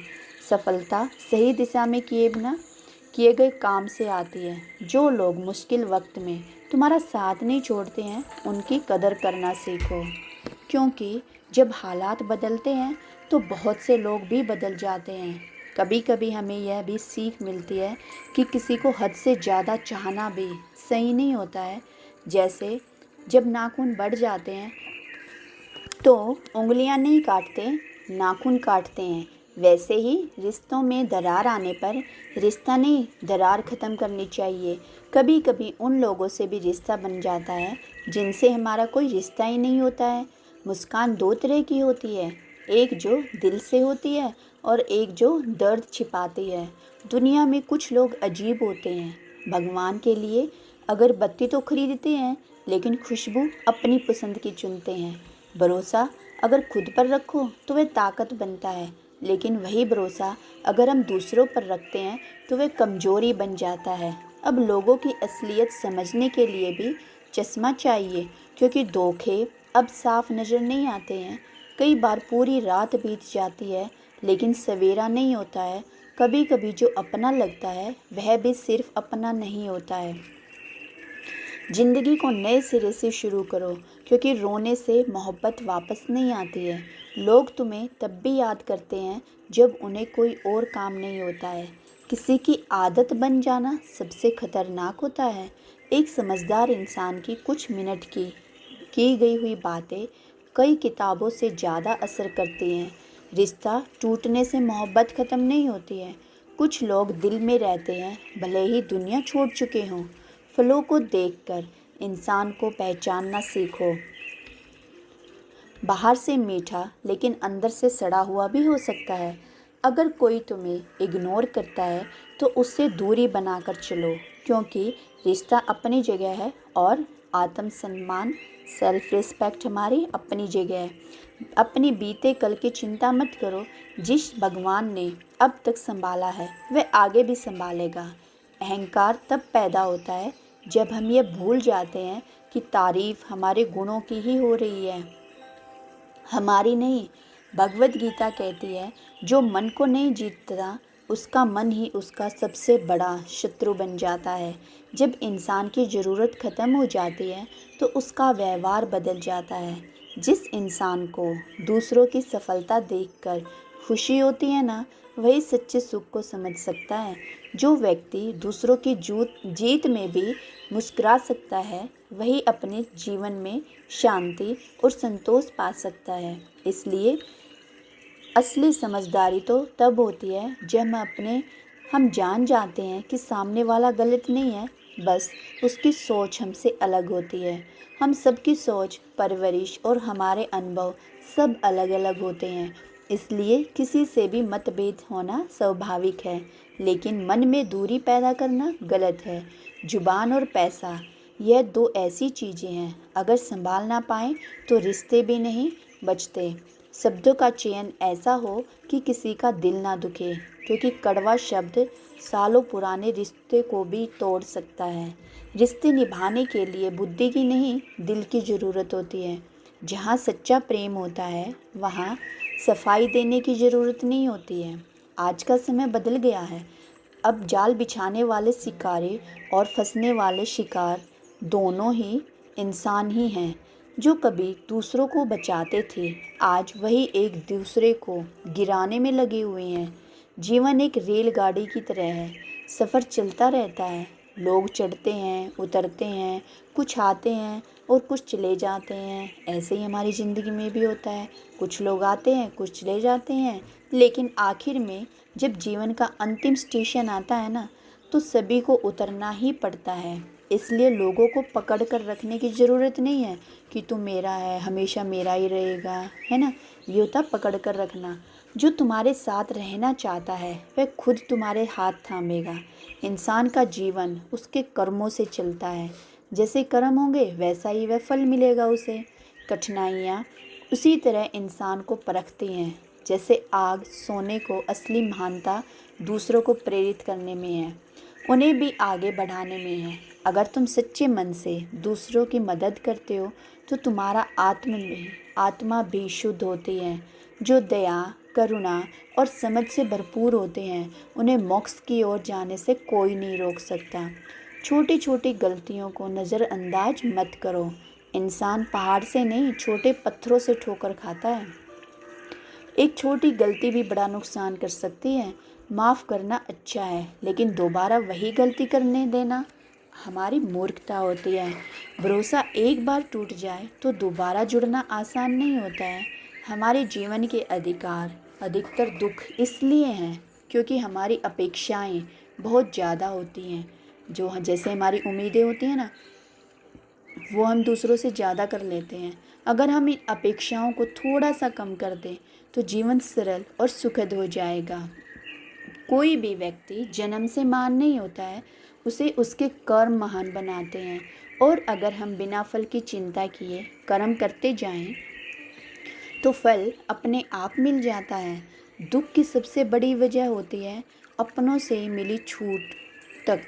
सफलता सही दिशा में किए गए काम से आती है। जो लोग मुश्किल वक्त में तुम्हारा साथ नहीं छोड़ते हैं, उनकी कदर करना सीखो, क्योंकि जब हालात बदलते हैं तो बहुत से लोग भी बदल जाते हैं। कभी कभी हमें यह भी सीख मिलती है कि किसी को हद से ज़्यादा चाहना भी सही नहीं होता है। जैसे जब नाखून बढ़ जाते हैं तो उंगलियां नहीं काटते, नाखून काटते हैं। वैसे ही रिश्तों में दरार आने पर रिश्ता नहीं, दरार ख़त्म करनी चाहिए। कभी कभी उन लोगों से भी रिश्ता बन जाता है जिनसे हमारा कोई रिश्ता ही नहीं होता है। मुस्कान दो तरह की होती है, एक जो दिल से होती है और एक जो दर्द छिपाती है। दुनिया में कुछ लोग अजीब होते हैं। भगवान के लिए अगरबत्ती तो खरीदते हैं, लेकिन खुशबू अपनी पसंद की चुनते हैं। भरोसा अगर खुद पर रखो तो वह ताकत बनता है, लेकिन वही भरोसा अगर हम दूसरों पर रखते हैं तो वह कमज़ोरी बन जाता है। अब लोगों की असलियत समझने के लिए भी चश्मा चाहिए, क्योंकि धोखे अब साफ नज़र नहीं आते हैं। कई बार पूरी रात बीत जाती है लेकिन सवेरा नहीं होता है। कभी कभी जो अपना लगता है वह भी सिर्फ अपना नहीं होता है। ज़िंदगी को नए सिरे से शुरू करो, क्योंकि रोने से मोहब्बत वापस नहीं आती है। लोग तुम्हें तब भी याद करते हैं जब उन्हें कोई और काम नहीं होता है। किसी की आदत बन जाना सबसे खतरनाक होता है। एक समझदार इंसान की कुछ मिनट की गई हुई बातें कई किताबों से ज़्यादा असर करती हैं। रिश्ता टूटने से मोहब्बत ख़त्म नहीं होती है। कुछ लोग दिल में रहते हैं भले ही दुनिया छोड़ चुके हों। फलों को देखकर इंसान को पहचानना सीखो। बाहर से मीठा लेकिन अंदर से सड़ा हुआ भी हो सकता है। अगर कोई तुम्हें इग्नोर करता है तो उससे दूरी बनाकर चलो, क्योंकि रिश्ता अपनी जगह है और आत्मसम्मान, सेल्फ रिस्पेक्ट हमारी अपनी जगह है। अपनी बीते कल की चिंता मत करो। जिस भगवान ने अब तक संभाला है वह आगे भी संभालेगा। अहंकार तब पैदा होता है जब हम ये भूल जाते हैं कि तारीफ हमारे गुणों की ही हो रही है, हमारी नहीं। भगवत गीता कहती है, जो मन को नहीं जीतता उसका मन ही उसका सबसे बड़ा शत्रु बन जाता है। जब इंसान की ज़रूरत ख़त्म हो जाती है तो उसका व्यवहार बदल जाता है। जिस इंसान को दूसरों की सफलता देखकर खुशी होती है ना, वही सच्चे सुख को समझ सकता है। जो व्यक्ति दूसरों की जीत में भी मुस्कुरा सकता है, वही अपने जीवन में शांति और संतोष पा सकता है। इसलिए असली समझदारी तो तब होती है जब हम जान जाते हैं कि सामने वाला गलत नहीं है, बस उसकी सोच हमसे अलग होती है। हम सबकी सोच, परवरिश और हमारे अनुभव सब अलग अलग होते हैं। इसलिए किसी से भी मतभेद होना स्वाभाविक है, लेकिन मन में दूरी पैदा करना गलत है। जुबान और पैसा, यह दो ऐसी चीज़ें हैं, अगर संभाल ना पाएँ तो रिश्ते भी नहीं बचते। शब्दों का चयन ऐसा हो कि किसी का दिल ना दुखे, क्योंकि कड़वा शब्द सालों पुराने रिश्ते को भी तोड़ सकता है। रिश्ते निभाने के लिए बुद्धि की नहीं, दिल की ज़रूरत होती है। जहाँ सच्चा प्रेम होता है वहाँ सफाई देने की ज़रूरत नहीं होती है। आज का समय बदल गया है। अब जाल बिछाने वाले शिकारी और फंसने वाले शिकार दोनों ही इंसान ही हैं। जो कभी दूसरों को बचाते थे, आज वही एक दूसरे को गिराने में लगे हुए हैं। जीवन एक रेलगाड़ी की तरह है, सफ़र चलता रहता है, लोग चढ़ते हैं, उतरते हैं, कुछ आते हैं और कुछ चले जाते हैं। ऐसे ही हमारी ज़िंदगी में भी होता है, कुछ लोग आते हैं, कुछ चले जाते हैं, लेकिन आखिर में जब जीवन का अंतिम स्टेशन आता है ना, तो सभी को उतरना ही पड़ता है। इसलिए लोगों को पकड़ कर रखने की ज़रूरत नहीं है कि तू मेरा है, हमेशा मेरा ही रहेगा, है ना। ये होता पकड़ कर रखना। जो तुम्हारे साथ रहना चाहता है वह खुद तुम्हारे हाथ थामेगा। इंसान का जीवन उसके कर्मों से चलता है। जैसे कर्म होंगे वैसा ही वह फल मिलेगा उसे। कठिनाइयाँ उसी तरह इंसान को परखती हैं। जैसे आग सोने को असली महानता दूसरों को प्रेरित करने में है, उन्हें भी आगे बढ़ाने में है। अगर तुम सच्चे मन से दूसरों की मदद करते हो तो तुम्हारा आत्मा भी शुद्ध होती है। जो दया, करुणा और समझ से भरपूर होते हैं उन्हें मोक्ष की ओर जाने से कोई नहीं रोक सकता। छोटी छोटी गलतियों को नज़रअंदाज मत करो। इंसान पहाड़ से नहीं, छोटे पत्थरों से ठोकर खाता है। एक छोटी गलती भी बड़ा नुकसान कर सकती है। माफ़ करना अच्छा है, लेकिन दोबारा वही गलती करने देना हमारी मूर्खता होती है। भरोसा एक बार टूट जाए तो दोबारा जुड़ना आसान नहीं होता है। हमारे जीवन के अधिकतर दुख इसलिए हैं क्योंकि हमारी अपेक्षाएं बहुत ज़्यादा होती हैं। जैसे हमारी उम्मीदें होती हैं ना, वो हम दूसरों से ज़्यादा कर लेते हैं। अगर हम इन अपेक्षाओं को थोड़ा सा कम कर दें तो जीवन सरल और सुखद हो जाएगा। कोई भी व्यक्ति जन्म से महान नहीं होता है, उसे उसके कर्म महान बनाते हैं। और अगर हम बिना फल की चिंता किए कर्म करते जाएं तो फल अपने आप मिल जाता है। दुख की सबसे बड़ी वजह होती है अपनों से मिली छूट तक।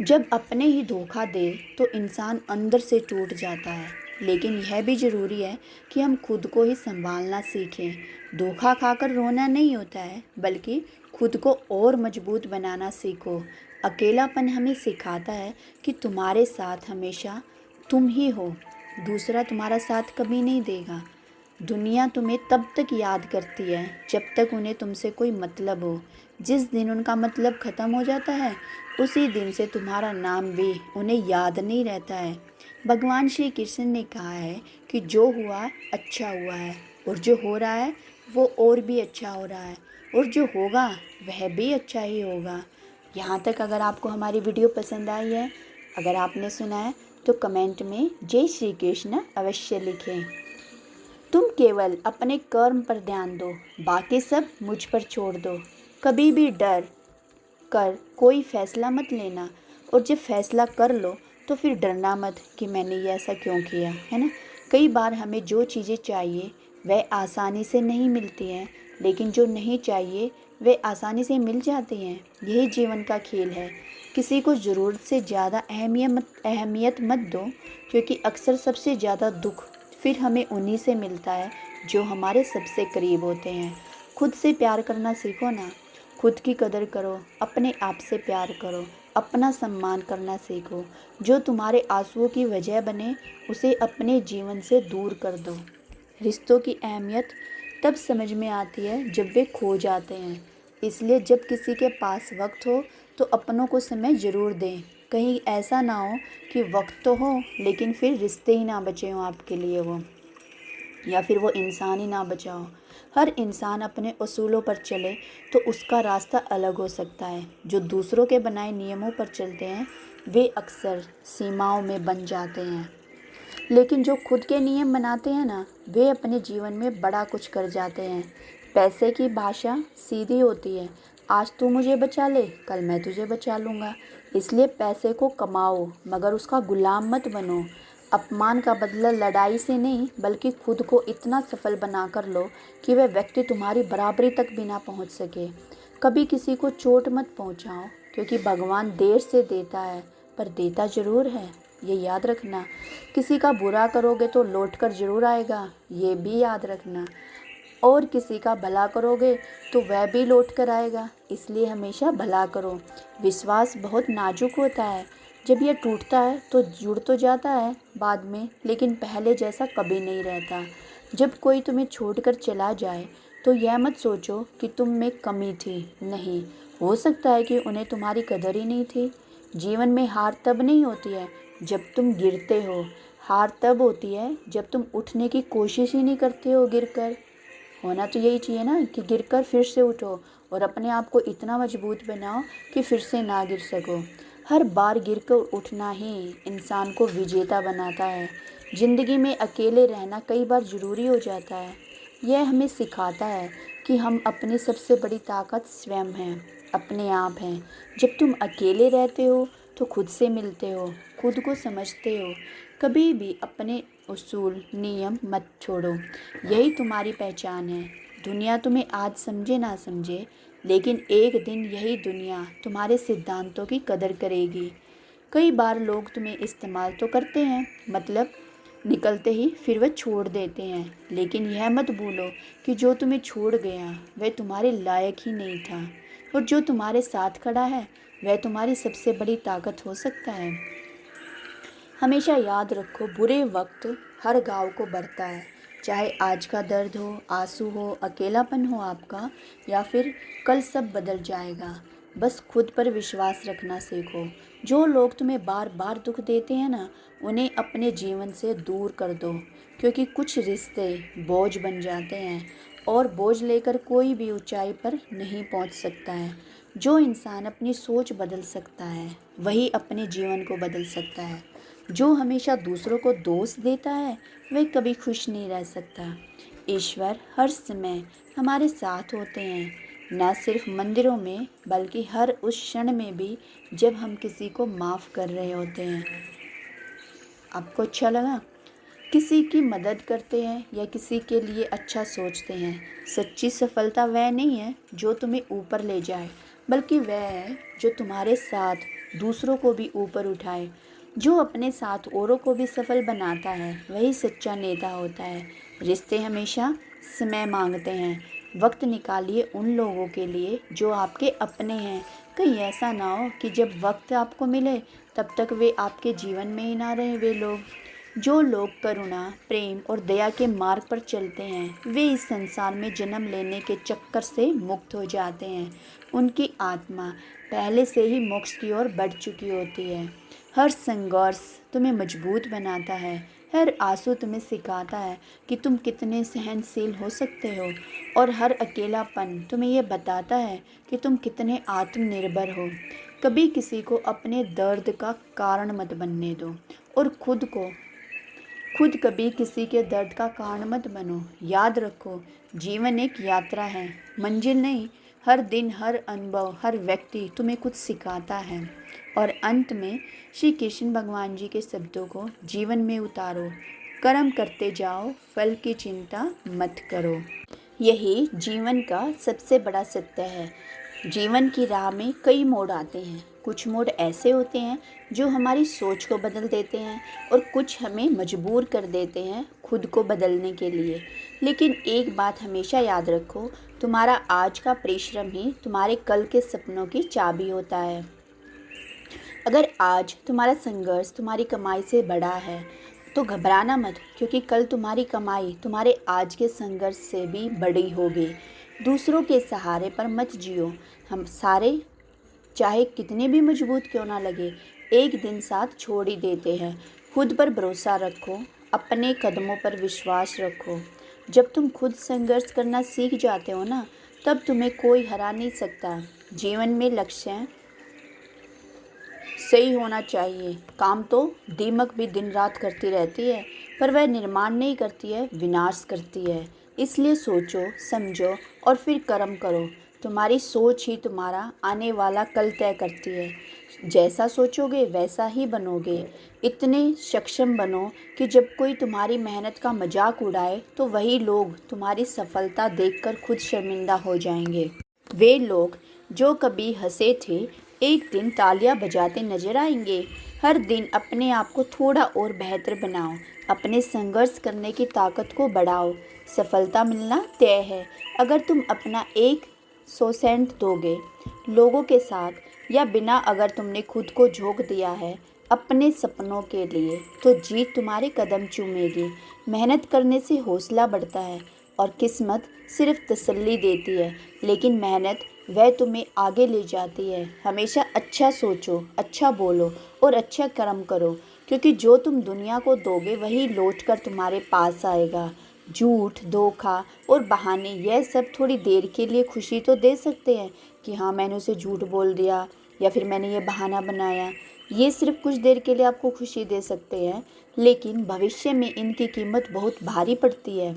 जब अपने ही धोखा दे तो इंसान अंदर से टूट जाता है। लेकिन यह भी ज़रूरी है कि हम खुद को ही संभालना सीखें। धोखा खाकर रोना नहीं होता है, बल्कि खुद को और मजबूत बनाना सीखो। अकेलापन हमें सिखाता है कि तुम्हारे साथ हमेशा तुम ही हो, दूसरा तुम्हारा साथ कभी नहीं देगा। दुनिया तुम्हें तब तक याद करती है जब तक उन्हें तुमसे कोई मतलब हो। जिस दिन उनका मतलब ख़त्म हो जाता है उसी दिन से तुम्हारा नाम भी उन्हें याद नहीं रहता है। भगवान श्री कृष्ण ने कहा है कि जो हुआ अच्छा हुआ है, और जो हो रहा है वो और भी अच्छा हो रहा है, और जो होगा वह भी अच्छा ही होगा। यहाँ तक अगर आपको हमारी वीडियो पसंद आई है, अगर आपने सुना है, तो कमेंट में जय श्री कृष्ण अवश्य लिखें। तुम केवल अपने कर्म पर ध्यान दो, बाकी सब मुझ पर छोड़ दो। कभी भी डर कर कोई फैसला मत लेना, और जब फैसला कर लो तो फिर डरना मत कि मैंने ये ऐसा क्यों किया, है ना। कई बार हमें जो चीज़ें चाहिए वह आसानी से नहीं मिलती हैं, लेकिन जो नहीं चाहिए वे आसानी से मिल जाती हैं। यही जीवन का खेल है। किसी को ज़रूरत से ज़्यादा अहमियत मत दो, क्योंकि अक्सर सबसे ज़्यादा दुख फिर हमें उन्हीं से मिलता है जो हमारे सबसे करीब होते हैं। खुद से प्यार करना सीखो ना। खुद की कदर करो, अपने आप से प्यार करो, अपना सम्मान करना सीखो। जो तुम्हारे आंसुओं की वजह बने उसे अपने जीवन से दूर कर दो। रिश्तों की अहमियत तब समझ में आती है जब वे खो जाते हैं। इसलिए जब किसी के पास वक्त हो तो अपनों को समय ज़रूर दें। कहीं ऐसा ना हो कि वक्त तो हो लेकिन फिर रिश्ते ही ना बचे हों आपके लिए, वो या फिर वो इंसान ही ना बचा हो। हर इंसान अपने उसूलों पर चले तो उसका रास्ता अलग हो सकता है। जो दूसरों के बनाए नियमों पर चलते हैं वे अक्सर सीमाओं में बन जाते हैं, लेकिन जो खुद के नियम बनाते हैं ना, वे अपने जीवन में बड़ा कुछ कर जाते हैं। पैसे की भाषा सीधी होती है, आज तू मुझे बचा ले, कल मैं तुझे बचा लूँगा। इसलिए पैसे को कमाओ मगर उसका गुलाम मत बनो। अपमान का बदला लड़ाई से नहीं, बल्कि खुद को इतना सफल बना कर लो कि वह व्यक्ति तुम्हारी बराबरी तक भी ना पहुँच सके। कभी किसी को चोट मत पहुँचाओ, क्योंकि भगवान देर से देता है पर देता ज़रूर है, ये याद रखना। किसी का बुरा करोगे तो लौट कर ज़रूर आएगा, ये भी याद रखना। और किसी का भला करोगे तो वह भी लौट कर आएगा, इसलिए हमेशा भला करो। विश्वास बहुत नाजुक होता है, जब यह टूटता है तो जुड़ तो जाता है बाद में, लेकिन पहले जैसा कभी नहीं रहता। जब कोई तुम्हें छोड़कर चला जाए तो यह मत सोचो कि तुम में कमी थी, नहीं, हो सकता है कि उन्हें तुम्हारी कदर ही नहीं थी। जीवन में हार तब नहीं होती है जब तुम गिरते हो, हार तब होती है जब तुम उठने की कोशिश ही नहीं करते हो गिरकर। होना तो यही चाहिए ना कि गिरकर फिर से उठो और अपने आप को इतना मजबूत बनाओ कि फिर से ना गिर सको। हर बार गिरकर उठना ही इंसान को विजेता बनाता है। ज़िंदगी में अकेले रहना कई बार ज़रूरी हो जाता है। यह हमें सिखाता है कि हम अपनी सबसे बड़ी ताकत स्वयं हैं, अपने आप हैं। जब तुम अकेले रहते हो तो खुद से मिलते हो, खुद को समझते हो। कभी भी अपने उसूल नियम मत छोड़ो, यही तुम्हारी पहचान है। दुनिया तुम्हें आज समझे ना समझे, लेकिन एक दिन यही दुनिया तुम्हारे सिद्धांतों की कदर करेगी। कई बार लोग तुम्हें इस्तेमाल तो करते हैं, मतलब निकलते ही फिर वह छोड़ देते हैं, लेकिन यह मत भूलो कि जो तुम्हें छोड़ गया वह तुम्हारे लायक ही नहीं था, और जो तुम्हारे साथ खड़ा है वह तुम्हारी सबसे बड़ी ताकत हो सकता है। हमेशा याद रखो, बुरे वक्त हर घाव को भरता है। चाहे आज का दर्द हो, आंसू हो, अकेलापन हो आपका, या फिर कल सब बदल जाएगा। बस खुद पर विश्वास रखना सीखो। जो लोग तुम्हें बार बार दुख देते हैं ना, उन्हें अपने जीवन से दूर कर दो, क्योंकि कुछ रिश्ते बोझ बन जाते हैं और बोझ लेकर कोई भी ऊंचाई पर नहीं पहुंच सकता है। जो इंसान अपनी सोच बदल सकता है वही अपने जीवन को बदल सकता है। जो हमेशा दूसरों को दोष देता है वह कभी खुश नहीं रह सकता। ईश्वर हर समय हमारे साथ होते हैं, न सिर्फ मंदिरों में बल्कि हर उस क्षण में भी जब हम किसी को माफ़ कर रहे होते हैं। आपको अच्छा लगा? किसी की मदद करते हैं या किसी के लिए अच्छा सोचते हैं, सच्ची सफलता वह नहीं है जो तुम्हें ऊपर ले जाए, बल्कि वह है जो तुम्हारे साथ दूसरों को भी ऊपर उठाए। जो अपने साथ औरों को भी सफल बनाता है वही सच्चा नेता होता है। रिश्ते हमेशा समय मांगते हैं। वक्त निकालिए उन लोगों के लिए जो आपके अपने हैं। कहीं ऐसा ना हो कि जब वक्त आपको मिले तब तक वे आपके जीवन में ही ना रहें। वे लोग, जो लोग करुणा, प्रेम और दया के मार्ग पर चलते हैं, वे इस संसार में जन्म लेने के चक्कर से मुक्त हो जाते हैं। उनकी आत्मा पहले से ही मोक्ष की ओर बढ़ चुकी होती है। हर संघर्ष तुम्हें मजबूत बनाता है। हर आंसू तुम्हें सिखाता है कि तुम कितने सहनशील हो सकते हो, और हर अकेलापन तुम्हें यह बताता है कि तुम कितने आत्मनिर्भर हो। कभी किसी को अपने दर्द का कारण मत बनने दो, और खुद कभी किसी के दर्द का कारण मत बनो। याद रखो, जीवन एक यात्रा है, मंजिल नहीं। हर दिन, हर अनुभव, हर व्यक्ति तुम्हें कुछ सिखाता है। और अंत में श्री कृष्ण भगवान जी के शब्दों को जीवन में उतारो। कर्म करते जाओ, फल की चिंता मत करो। यही जीवन का सबसे बड़ा सत्य है। जीवन की राह में कई मोड़ आते हैं। कुछ मोड़ ऐसे होते हैं जो हमारी सोच को बदल देते हैं, और कुछ हमें मजबूर कर देते हैं खुद को बदलने के लिए। लेकिन एक बात हमेशा याद रखो, तुम्हारा आज का परिश्रम ही तुम्हारे कल के सपनों की चाबी होता है। अगर आज तुम्हारा संघर्ष तुम्हारी कमाई से बड़ा है तो घबराना मत, क्योंकि कल तुम्हारी कमाई तुम्हारे आज के संघर्ष से भी बड़ी होगी। दूसरों के सहारे पर मत जियो। हम सारे, चाहे कितने भी मजबूत क्यों ना लगे, एक दिन साथ छोड़ ही देते हैं। खुद पर भरोसा रखो, अपने कदमों पर विश्वास रखो। जब तुम खुद संघर्ष करना सीख जाते हो ना, तब तुम्हें कोई हरा नहीं सकता। जीवन में लक्ष्य सही होना चाहिए। काम तो दीमक भी दिन रात करती रहती है, पर वह निर्माण नहीं करती है, विनाश करती है। इसलिए सोचो, समझो और फिर कर्म करो। तुम्हारी सोच ही तुम्हारा आने वाला कल तय करती है। जैसा सोचोगे वैसा ही बनोगे। इतने सक्षम बनो कि जब कोई तुम्हारी मेहनत का मजाक उड़ाए तो वही लोग तुम्हारी सफलता देखकर खुद शर्मिंदा हो जाएंगे। वे लोग जो कभी हंसे थे, एक दिन तालियां बजाते नजर आएंगे। हर दिन अपने आप को थोड़ा और बेहतर बनाओ। अपने संघर्ष करने की ताकत को बढ़ाओ। सफलता मिलना तय है। अगर तुम अपना 100% दोगे लोगों के साथ, या बिना अगर तुमने खुद को झोंक दिया है अपने सपनों के लिए, तो जीत तुम्हारे कदम चूमेगी। मेहनत करने से हौसला बढ़ता है, और किस्मत सिर्फ तसल्ली देती है, लेकिन मेहनत वह तुम्हें आगे ले जाती है। हमेशा अच्छा सोचो, अच्छा बोलो और अच्छा कर्म करो, क्योंकि जो तुम दुनिया को दोगे वही लौट कर तुम्हारे पास आएगा। झूठ, धोखा और बहाने यह सब थोड़ी देर के लिए खुशी तो दे सकते हैं कि हाँ मैंने उसे झूठ बोल दिया या फिर मैंने ये बहाना बनाया। ये सिर्फ कुछ देर के लिए आपको खुशी दे सकते हैं, लेकिन भविष्य में इनकी कीमत बहुत भारी पड़ती है।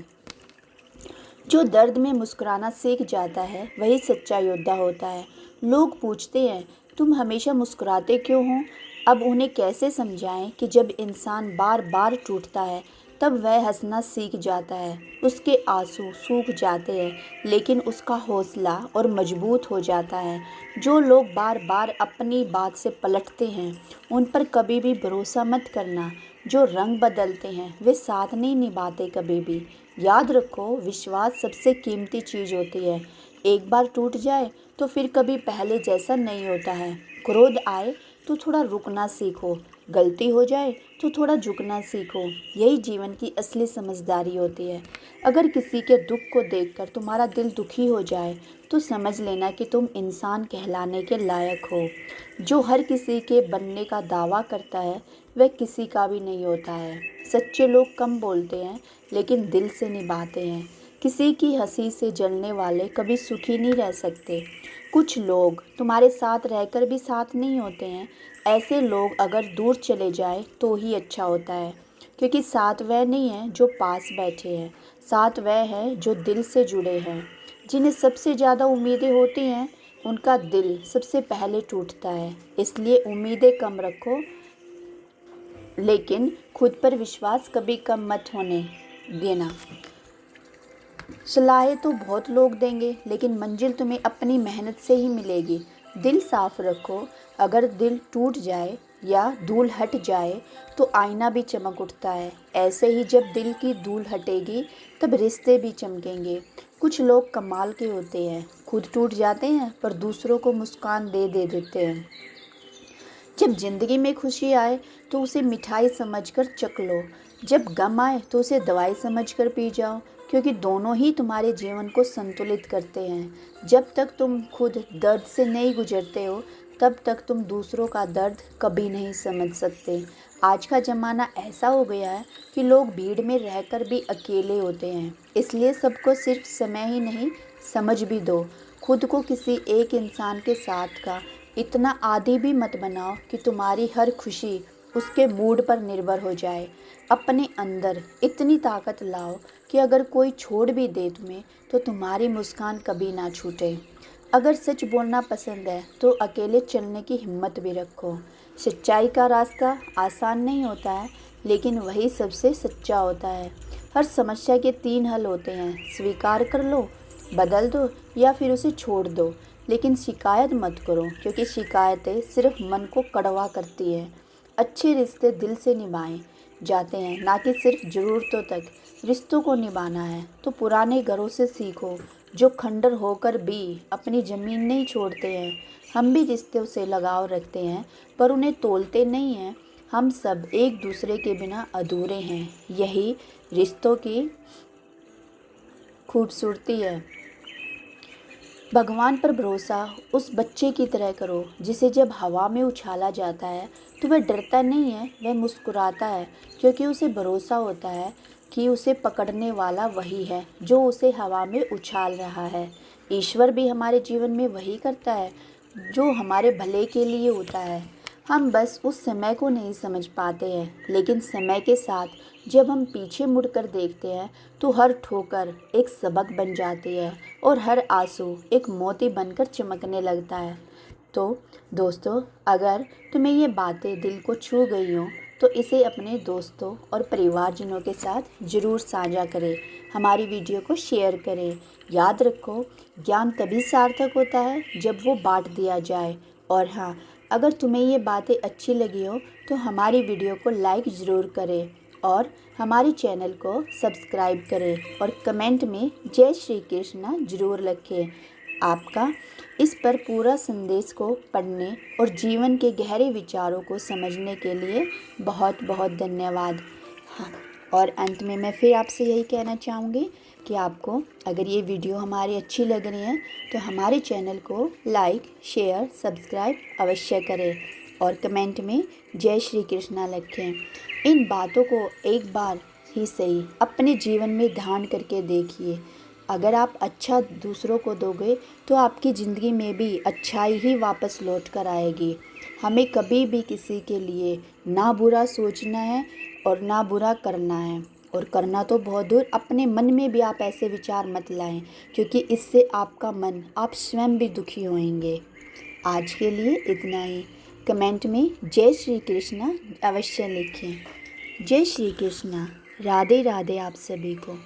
जो दर्द में मुस्कुराना सीख जाता है वही सच्चा योद्धा होता है। लोग पूछते हैं तुम हमेशा मुस्कुराते क्यों हो? अब उन्हें कैसे समझाएं कि जब इंसान बार बार टूटता है तब वह हंसना सीख जाता है। उसके आंसू सूख जाते हैं लेकिन उसका हौसला और मजबूत हो जाता है। जो लोग बार बार अपनी बात से पलटते हैं उन पर कभी भी भरोसा मत करना। जो रंग बदलते हैं वे साथ नहीं निभाते कभी भी। याद रखो, विश्वास सबसे कीमती चीज़ होती है। एक बार टूट जाए तो फिर कभी पहले जैसा नहीं होता है। क्रोध आए तो थोड़ा रुकना सीखो, गलती हो जाए तो थोड़ा झुकना सीखो। यही जीवन की असली समझदारी होती है। अगर किसी के दुख को देखकर तुम्हारा दिल दुखी हो जाए तो समझ लेना कि तुम इंसान कहलाने के लायक हो। जो हर किसी के बनने का दावा करता है वह किसी का भी नहीं होता है। सच्चे लोग कम बोलते हैं लेकिन दिल से निभाते हैं। किसी की हंसी से जलने वाले कभी सुखी नहीं रह सकते। कुछ लोग तुम्हारे साथ रहकर भी साथ नहीं होते हैं। ऐसे लोग अगर दूर चले जाए तो ही अच्छा होता है, क्योंकि साथ वह नहीं है जो पास बैठे हैं, साथ वह है जो दिल से जुड़े हैं। जिन्हें सबसे ज़्यादा उम्मीदें होती हैं उनका दिल सबसे पहले टूटता है। इसलिए उम्मीदें कम रखो, लेकिन खुद पर विश्वास कभी कम मत होने देना। सलाहें तो बहुत लोग देंगे लेकिन मंजिल तुम्हें अपनी मेहनत से ही मिलेगी। दिल साफ रखो, अगर दिल टूट जाए या धूल हट जाए तो आईना भी चमक उठता है। ऐसे ही जब दिल की धूल हटेगी तब रिश्ते भी चमकेंगे। कुछ लोग कमाल के होते हैं, खुद टूट जाते हैं पर दूसरों को मुस्कान दे दे देते हैं। जब ज़िंदगी में खुशी आए तो उसे मिठाई समझकर चख लो, जब गम आए तो उसे दवाई समझकर पी जाओ, क्योंकि दोनों ही तुम्हारे जीवन को संतुलित करते हैं। जब तक तुम खुद दर्द से नहीं गुजरते हो तब तक तुम दूसरों का दर्द कभी नहीं समझ सकते। आज का ज़माना ऐसा हो गया है कि लोग भीड़ में रहकर भी अकेले होते हैं, इसलिए सबको सिर्फ समय ही नहीं समझ भी दो। खुद को किसी एक इंसान के साथ का इतना आदी भी मत बनाओ कि तुम्हारी हर खुशी उसके मूड पर निर्भर हो जाए। अपने अंदर इतनी ताकत लाओ कि अगर कोई छोड़ भी दे तुम्हें तो तुम्हारी मुस्कान कभी ना छूटे। अगर सच बोलना पसंद है तो अकेले चलने की हिम्मत भी रखो। सच्चाई का रास्ता आसान नहीं होता है, लेकिन वही सबसे सच्चा होता है। हर समस्या के 3 हल होते हैं, स्वीकार कर लो, बदल दो या फिर उसे छोड़ दो। लेकिन शिकायत मत करो, क्योंकि शिकायतें सिर्फ मन को कड़वा करती है। अच्छे रिश्ते दिल से निभाए जाते हैं, ना कि सिर्फ ज़रूरतों तक। रिश्तों को निभाना है तो पुराने घरों से सीखो, जो खंडर होकर भी अपनी ज़मीन नहीं छोड़ते हैं। हम भी रिश्तों से लगाव रखते हैं पर उन्हें तोलते नहीं हैं। हम सब एक दूसरे के बिना अधूरे हैं। यही रिश्तों की खूबसूरती है। भगवान पर भरोसा उस बच्चे की तरह करो जिसे जब हवा में उछाला जाता है तो वह डरता नहीं है, वह मुस्कुराता है, क्योंकि उसे भरोसा होता है कि उसे पकड़ने वाला वही है जो उसे हवा में उछाल रहा है। ईश्वर भी हमारे जीवन में वही करता है जो हमारे भले के लिए होता है। हम बस उस समय को नहीं समझ पाते हैं, लेकिन समय के साथ जब हम पीछे मुड़कर देखते हैं तो हर ठोकर एक सबक बन जाती है और हर आंसू एक मोती बनकर चमकने लगता है। तो दोस्तों, अगर तुम्हें ये बातें दिल को छू गई हों तो इसे अपने दोस्तों और परिवारजनों के साथ ज़रूर साझा करें। हमारी वीडियो को शेयर करें। याद रखो, ज्ञान तभी सार्थक होता है जब वो बांट दिया जाए। और हाँ, अगर तुम्हें ये बातें अच्छी लगी हो तो हमारी वीडियो को लाइक ज़रूर करें और हमारे चैनल को सब्सक्राइब करें और कमेंट में जय श्री कृष्णा ज़रूर लिखें। आपका इस पर पूरा संदेश को पढ़ने और जीवन के गहरे विचारों को समझने के लिए बहुत बहुत धन्यवाद। हाँ, और अंत में मैं फिर आपसे यही कहना चाहूँगी कि आपको अगर ये वीडियो हमारी अच्छी लग रही है तो हमारे चैनल को लाइक, शेयर, सब्सक्राइब अवश्य करें और कमेंट में जय श्री कृष्णा लिखें। इन बातों को एक बार ही सही अपने जीवन में ध्यान करके देखिए। अगर आप अच्छा दूसरों को दोगे तो आपकी ज़िंदगी में भी अच्छाई ही वापस लौट कर आएगी। हमें कभी भी किसी के लिए ना बुरा सोचना है और ना बुरा करना है, और करना तो बहुत दूर, अपने मन में भी आप ऐसे विचार मत लाएं, क्योंकि इससे आपका मन, आप स्वयं भी दुखी होंगे। आज के लिए इतना ही। कमेंट में जय श्री कृष्णा अवश्य लिखें। जय श्री कृष्णा। राधे राधे आप सभी को।